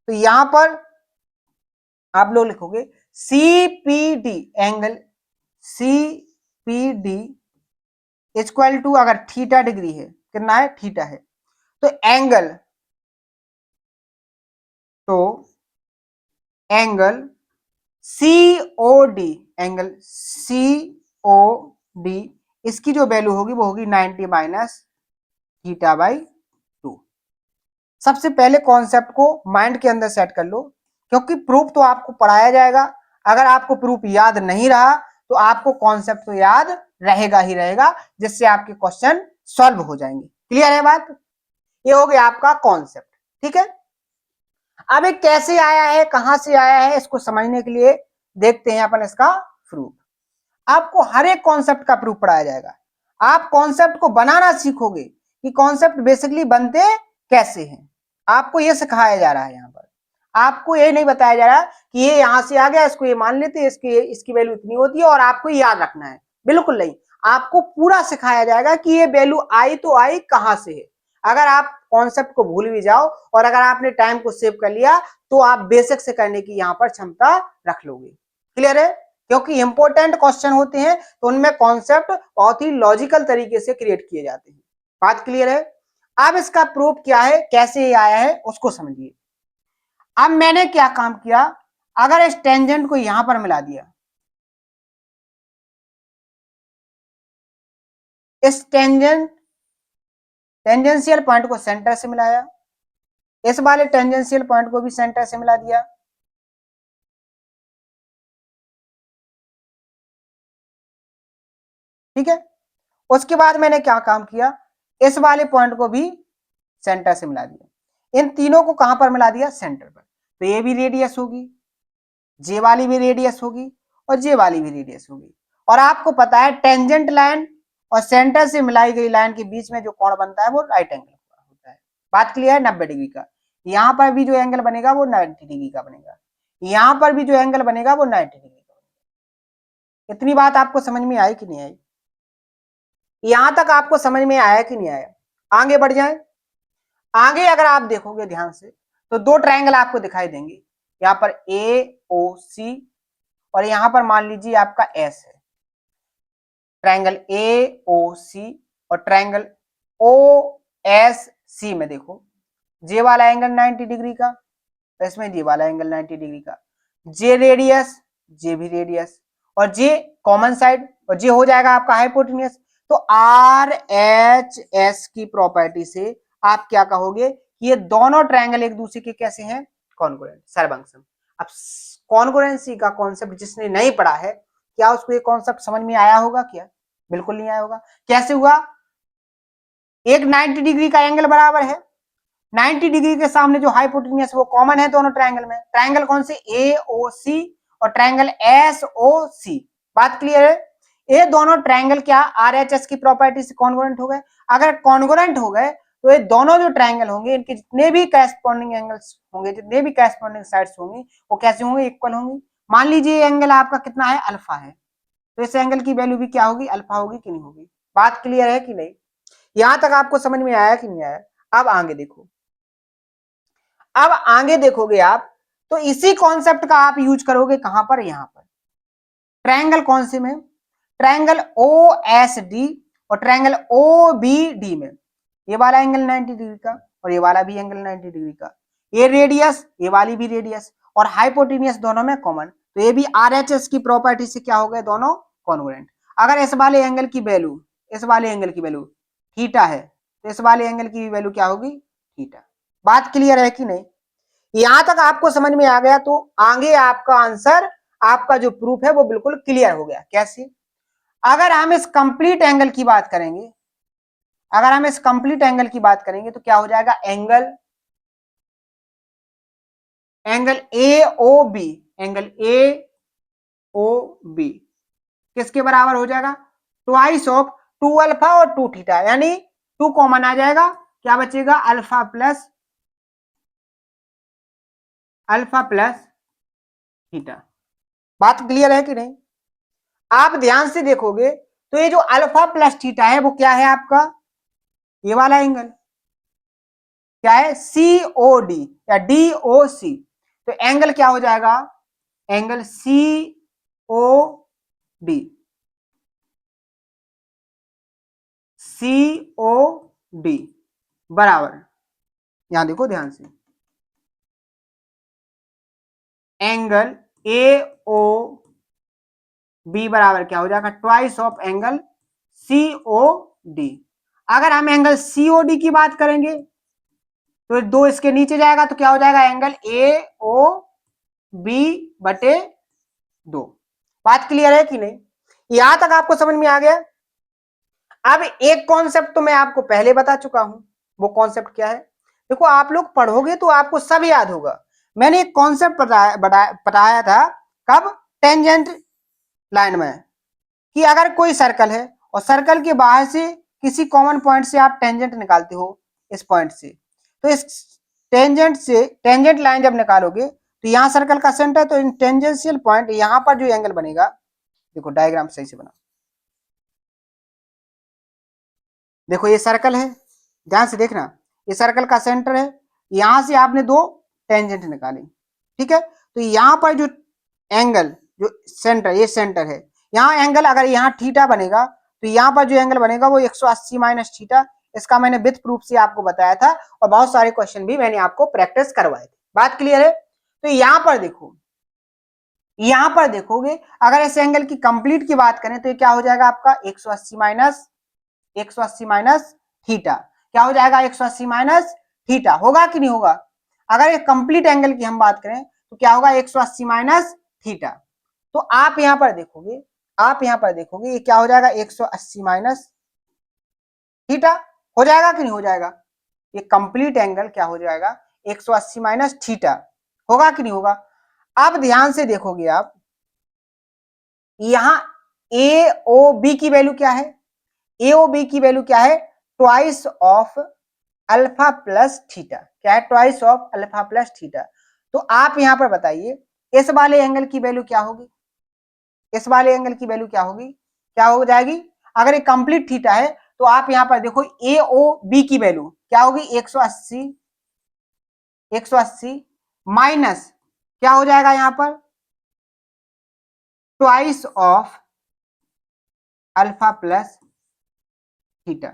तो यहां पर आप लोग लिखोगे CPD, angle CPD equal to, अगर थीटा डिग्री है, कितना है, थीटा है, तो एंगल, तो एंगल COD, एंगल COD इसकी जो वैल्यू होगी वो होगी 90 माइनस थीटा बाई 2। सबसे पहले कॉन्सेप्ट को माइंड के अंदर सेट कर लो, क्योंकि प्रूफ तो आपको पढ़ाया जाएगा। अगर आपको प्रूफ याद नहीं रहा तो आपको कॉन्सेप्ट तो याद रहेगा ही रहेगा, जिससे आपके क्वेश्चन सॉल्व हो जाएंगे। क्लियर है बात? ये हो गया आपका कॉन्सेप्ट। ठीक है, अब ये कैसे आया है, कहां से आया है, इसको समझने के लिए देखते हैं अपन इसका प्रूफ। आपको हर एक कॉन्सेप्ट का प्रूफ पढ़ाया जाएगा। आप कॉन्सेप्ट को बनाना सीखोगे कि कॉन्सेप्ट बेसिकली बनते कैसे हैं, आपको यह सिखाया जा रहा है। यहाँ पर आपको ये नहीं बताया जा रहा कि ये यहां से आ गया, इसको ये मान लेते हैं, इसकी वैल्यू इतनी होती है और आपको याद रखना है, बिल्कुल नहीं। आपको पूरा सिखाया जाएगा कि ये वैल्यू आई तो आई कहां से है। अगर आप कॉन्सेप्ट को भूल भी जाओ और अगर आपने टाइम को सेव कर लिया तो आप बेसिक से करने की यहां पर क्षमता रख लोगे। क्लियर है? क्योंकि इंपॉर्टेंट क्वेश्चन होते हैं तो उनमें कॉन्सेप्ट बहुत ही लॉजिकल तरीके से क्रिएट किए जाते हैं। बात क्लियर है? अब इसका प्रूफ क्या है, कैसे ये आया है, उसको समझिए। अब मैंने क्या काम किया, अगर इस टेंजेंट को यहां पर मिला दिया, इस टेंजेंशियल पॉइंट को सेंटर से मिलाया, इस वाले टेंजेंशियल पॉइंट को भी सेंटर से मिला दिया, ठीक है। उसके बाद मैंने क्या काम किया, इस वाले पॉइंट को भी सेंटर से मिला दिया। इन तीनों को कहां पर मिला दिया, सेंटर पर। तो ये भी रेडियस होगी, जे वाली भी रेडियस होगी और जे वाली भी रेडियस होगी। और आपको पता है टेंजेंट लाइन और सेंटर से मिलाई गई लाइन के बीच में जो कोण बनता है वो राइट एंगल होता है। बात क्लियर है? 90 डिग्री का। यहां पर भी जो एंगल बनेगा वो 90 डिग्री का बनेगा, यहां पर भी जो एंगल बनेगा वो 90 डिग्री का बनेगा। इतनी बात आपको समझ में आई कि नहीं आई? यहां तक आपको समझ में आया कि नहीं आया? आगे बढ़ जाए। आगे अगर आप देखोगे ध्यान से तो दो ट्रायंगल आपको दिखाई देंगे, यहाँ पर AOC और यहां पर मान लीजिए आपका S है। ट्रायंगल AOC और ट्रायंगल OSC में देखो, जे वाला एंगल 90 डिग्री का, इसमें जे वाला एंगल 90 डिग्री का, जे रेडियस, जे भी रेडियस, और जे कॉमन साइड, और जे हो जाएगा आपका हाइपोटेन्यूस। तो RHS की प्रॉपर्टी से आप क्या कहोगे कि ये दोनों ट्रायंगल एक दूसरे के कैसे हैं, कॉन्ग्रुएंट, सर्वंगसम। अब कॉन्ग्रुएंसी का कॉन्सेप्ट जिसने नहीं पढ़ा है, क्या उसको ये कॉन्सेप्ट समझ में आया होगा क्या? बिल्कुल नहीं आया होगा। कैसे हुआ? एक 90 डिग्री का एंगल बराबर है, 90 डिग्री के सामने जो हाइपोटेन्यूस वो कॉमन है दोनों ट्रायंगल में। ट्रायंगल कौन से? AOC और ट्रायंगल SOC। बात क्लियर है? ये दोनों ट्रायंगल क्या RHS की प्रॉपर्टी से कॉन्ग्रुएंट हो गए। अगर कॉन्ग्रुएंट हो गए तो ये दोनों जो ट्रायंगल होंगे इनके जितने भी करस्पॉन्डिंग एंगल्स होंगे, जितने भी करस्पॉन्डिंग साइड्स होंगी, वो कैसे होंगे? इक्वल होंगी। मान लीजिए ये एंगल आपका कितना है? अल्फा है, तो इस एंगल की वैल्यू भी क्या होगी? अल्फा होगी कि नहीं होगी? बात क्लियर है कि नहीं? यहां तक आपको समझ में आया कि नहीं आया? अब आगे देखो, अब आगे देखोगे आप तो इसी कॉन्सेप्ट का आप यूज करोगे कहां पर? यहां पर ट्रायंगल कौन से में? ट्रायंगल OSD और ट्रायंगल OBD में। ये वाला एंगल 90 डिग्री का और ये वाला भी एंगल 90 डिग्री का, ये रेडियस, ये वाली भी रेडियस और हाइपोटेनियस दोनों में कॉमन, तो ये भी RHS की प्रॉपर्टी से क्या हो गए? दोनों कॉन्ग्रुएंट। अगर इस वाले एंगल की वैल्यू, इस वाले एंगल की वैल्यू थीटा है, तो इस वाले एंगल की वैल्यू क्या होगी? थीटा। बात क्लियर है कि नहीं? यहां तक आपको समझ में आ गया तो आगे आपका आंसर, आपका जो प्रूफ है वो बिल्कुल क्लियर हो गया। कैसे? अगर हम इस कंप्लीट एंगल की बात करेंगे, अगर हम इस कंप्लीट एंगल की बात करेंगे तो क्या हो जाएगा? एंगल AOB, एंगल AOB किसके बराबर हो जाएगा? ट्वाइस ऑफ 2 अल्फा और 2 थीटा, यानी 2 कॉमन आ जाएगा, क्या बचेगा? Alpha plus theta. बात क्लियर है कि नहीं? आप ध्यान से देखोगे तो ये जो अल्फा प्लस थीटा है वो क्या है आपका? ये वाला एंगल क्या है? COD या DOC। तो एंगल क्या हो जाएगा? एंगल COD बराबर, यहां देखो ध्यान से, एंगल AOB बराबर क्या हो जाएगा? Twice of angle COD। अगर हम एंगल COD की बात करेंगे तो 2 इसके नीचे जाएगा तो क्या हो जाएगा? एंगल AOB बटे 2। बात क्लियर है कि नहीं? यहां तक आपको समझ में आ गया? अब एक कॉन्सेप्ट तो मैं आपको पहले बता चुका हूं, वो कॉन्सेप्ट क्या है? देखो आप लोग पढ़ोगे तो आपको सब याद होगा। मैंने एक कॉन्सेप्ट बताया था, कब? टेंजेंट लाइन में, कि अगर कोई सर्कल है और सर्कल के बाहर से किसी कॉमन पॉइंट से आप टेंजेंट निकालते हो, इस पॉइंट से, तो इस टेंजेंट से टेंजेंट लाइन जब निकालोगे तो यहाँ सर्कल का सेंटर, तो इन टेंजेंशियल पॉइंट यहाँ पर जो एंगल बनेगा, देखो डायग्राम सही से बना, देखो ये सर्कल है, ध्यान से देखना, ये सर्कल का सेंटर है, यहां से आपने 2 टेंजेंट निकाले, ठीक है? तो यहाँ पर जो एंगल, जो सेंटर, ये सेंटर है, यहाँ एंगल अगर यहाँ थीटा बनेगा तो यहाँ पर जो एंगल बनेगा वो 180 माइनस थीटा। इसका मैंने विथ प्रूफ से आपको बताया था और बहुत सारे क्वेश्चन भी मैंने आपको प्रैक्टिस करवाए थे। बात क्लियर है? तो यहाँ पर देखो, यहाँ पर देखोगे अगर इस एंगल की कंप्लीट की बात करें तो ये क्या हो जाएगा आपका? 180 माइनस थीटा। क्या हो जाएगा? 180 माइनस थीटा। होगा कि नहीं होगा? अगर ये कंप्लीट एंगल की हम बात करें तो क्या होगा? 180 माइनस थीटा। तो आप यहां पर देखोगे, आप यहां पर देखोगे ये क्या हो जाएगा? 180 माइनस थीटा। हो जाएगा कि नहीं हो जाएगा? ये कंप्लीट एंगल क्या हो जाएगा? 180 माइनस थीटा। होगा कि नहीं होगा? अब ध्यान से देखोगे आप, यहां AOB की वैल्यू क्या है? AOB की वैल्यू क्या है? Twice of alpha plus theta. क्या है? Twice of alpha plus theta. तो आप यहां पर बताइए इस वाले एंगल की वैल्यू क्या होगी? इस वाले एंगल की वैल्यू क्या होगी? क्या हो जाएगी? अगर ये कंप्लीट थीटा है तो आप यहां पर देखो AOB की वैल्यू क्या होगी? 180 माइनस क्या हो जाएगा यहां पर? Twice of alpha plus theta.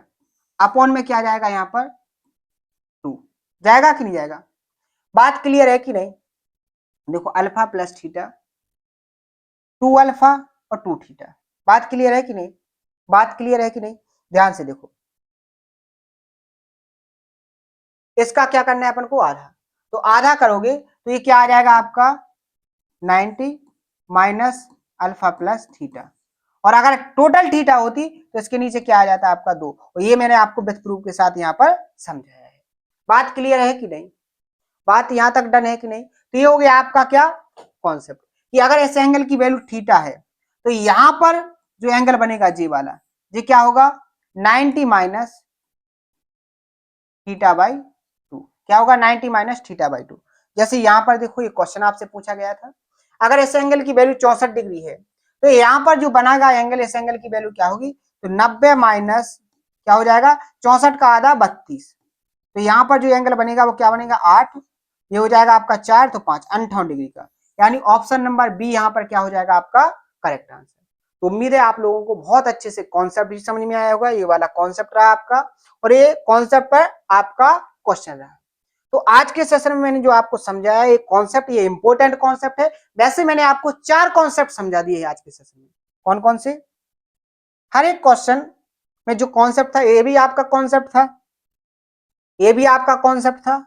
Upon में क्या जाएगा यहां पर? 2 जाएगा कि नहीं जाएगा? बात क्लियर है कि नहीं? देखो अल्फा प्लस थीटा, 2 अल्फा और 2 थीटा। बात क्लियर है कि नहीं? बात क्लियर है कि नहीं? ध्यान से देखो, इसका क्या करना है अपन को? आधा। तो आधा करोगे तो ये क्या आ जाएगा आपका? 90 माइनस अल्फा प्लस थीटा। और अगर टोटल थीटा होती तो इसके नीचे क्या आ जाता आपका 2। और ये मैंने आपको विथ प्रूफ के साथ यहाँ पर समझाया है। बात क्लियर है कि नहीं? बात यहां तक डन है कि नहीं? तो ये हो गया आपका क्या कॉन्सेप्ट कि अगर इस एंगल की वैल्यू थीटा है तो यहां पर जो एंगल बनेगा ये वाला, ये क्या होगा 90 माइनस थीटा बाई 2। क्या होगा 90 माइनस थीटा बाई 2। जैसे यहां पर देखो ये क्वेश्चन आपसे पूछा गया था, अगर इस एंगल की वैल्यू 64 डिग्री है तो यहां पर जो बनागा एंगल, इस एंगल की वैल्यू क्या होगी, तो 90 माइनस क्या हो जाएगा 64 का आधा 32। तो यहाँ पर जो एंगल बनेगा वो क्या बनेगा 8, ये हो जाएगा आपका 4 तो 5 58 डिग्री का। यानी ऑप्शन नंबर बी यहाँ पर क्या हो जाएगा आपका करेक्ट आंसर। तो उम्मीद है आप लोगों को बहुत अच्छे से कॉन्सेप्ट भी समझ में आया होगा। ये वाला कॉन्सेप्ट रहा आपका और ये कॉन्सेप्ट पर आपका क्वेश्चन रहा। तो आज के सेशन में मैंने जो आपको समझाया ये कॉन्सेप्ट, ये इंपॉर्टेंट कॉन्सेप्ट है। वैसे मैंने आपको 4 कॉन्सेप्ट समझा दिए आज के सेशन में। कौन कौन से? हर एक क्वेश्चन में जो कॉन्सेप्ट था ये भी आपका कॉन्सेप्ट था, ये भी आपका कॉन्सेप्ट था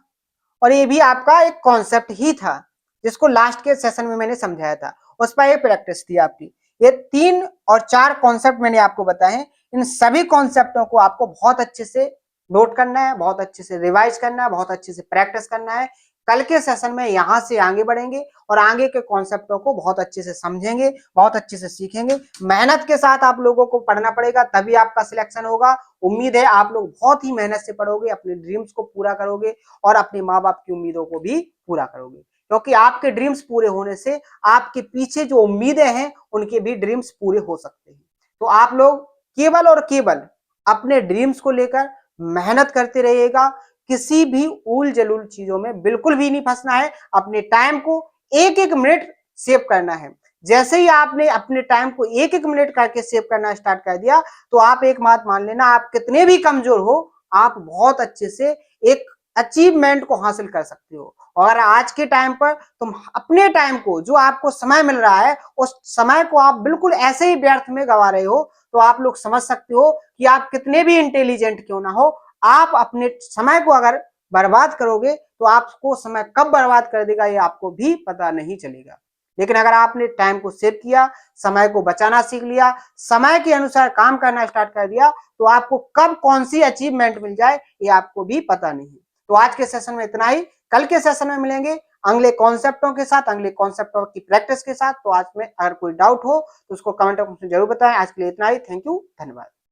और ये भी आपका एक कॉन्सेप्ट ही था जिसको लास्ट के सेशन में मैंने समझाया था। उस पर ये प्रैक्टिस थी आपकी। ये 3 और 4 कॉन्सेप्ट मैंने आपको बताए हैं। इन सभी कॉन्सेप्टों को आपको बहुत अच्छे से नोट करना है, बहुत अच्छे से रिवाइज करना है, बहुत अच्छे से प्रैक्टिस करना है। कल के सेशन में यहां से आगे बढ़ेंगे और आगे के कॉन्सेप्टों को बहुत अच्छे से समझेंगे, बहुत अच्छे से सीखेंगे। मेहनत के साथ आप लोगों को पढ़ना पड़ेगा, तभी आपका सिलेक्शन होगा। उम्मीद है आप लोग बहुत ही मेहनत से पढ़ोगे, अपने ड्रीम्स को पूरा करोगे और अपने माँ बाप की उम्मीदों को भी पूरा करोगे, क्योंकि आपके ड्रीम्स पूरे होने से आपके पीछे जो उम्मीदें हैं उनके भी ड्रीम्स पूरे हो सकते हैं। तो आप लोग केवल और केवल अपने ड्रीम्स को लेकर मेहनत करते रहिएगा। किसी भी उल जलूल चीजों में बिल्कुल भी नहीं फंसना है। अपने टाइम को एक एक मिनट सेव करना है। जैसे ही आपने अपने टाइम को एक एक मिनट करके सेव करना स्टार्ट कर दिया तो आप एक बात मान लेना, आप कितने भी कमजोर हो आप बहुत अच्छे से एक अचीवमेंट को हासिल कर सकते हो। और आज के टाइम पर तुम अपने टाइम को, जो आपको समय मिल रहा है, उस समय को आप बिल्कुल ऐसे ही व्यर्थ में गवा रहे हो। तो आप लोग समझ सकते हो कि आप कितने भी इंटेलिजेंट क्यों ना हो, आप अपने समय को अगर बर्बाद करोगे तो आपको समय कब बर्बाद कर देगा ये आपको भी पता नहीं चलेगा। लेकिन अगर आपने टाइम को सेव किया, समय को बचाना सीख लिया, समय के अनुसार काम करना स्टार्ट कर दिया, तो आपको कब कौन सी अचीवमेंट मिल जाए ये आपको भी पता नहीं। तो आज के सेशन में इतना ही। कल के सेशन में मिलेंगे अगले कॉन्सेप्टों के साथ, अगले कॉन्सेप्टों की प्रैक्टिस के साथ। तो आज में अगर कोई डाउट हो तो उसको कमेंट बॉक्स में जरूर बताएं। आज के लिए इतना ही। थैंक यू, धन्यवाद।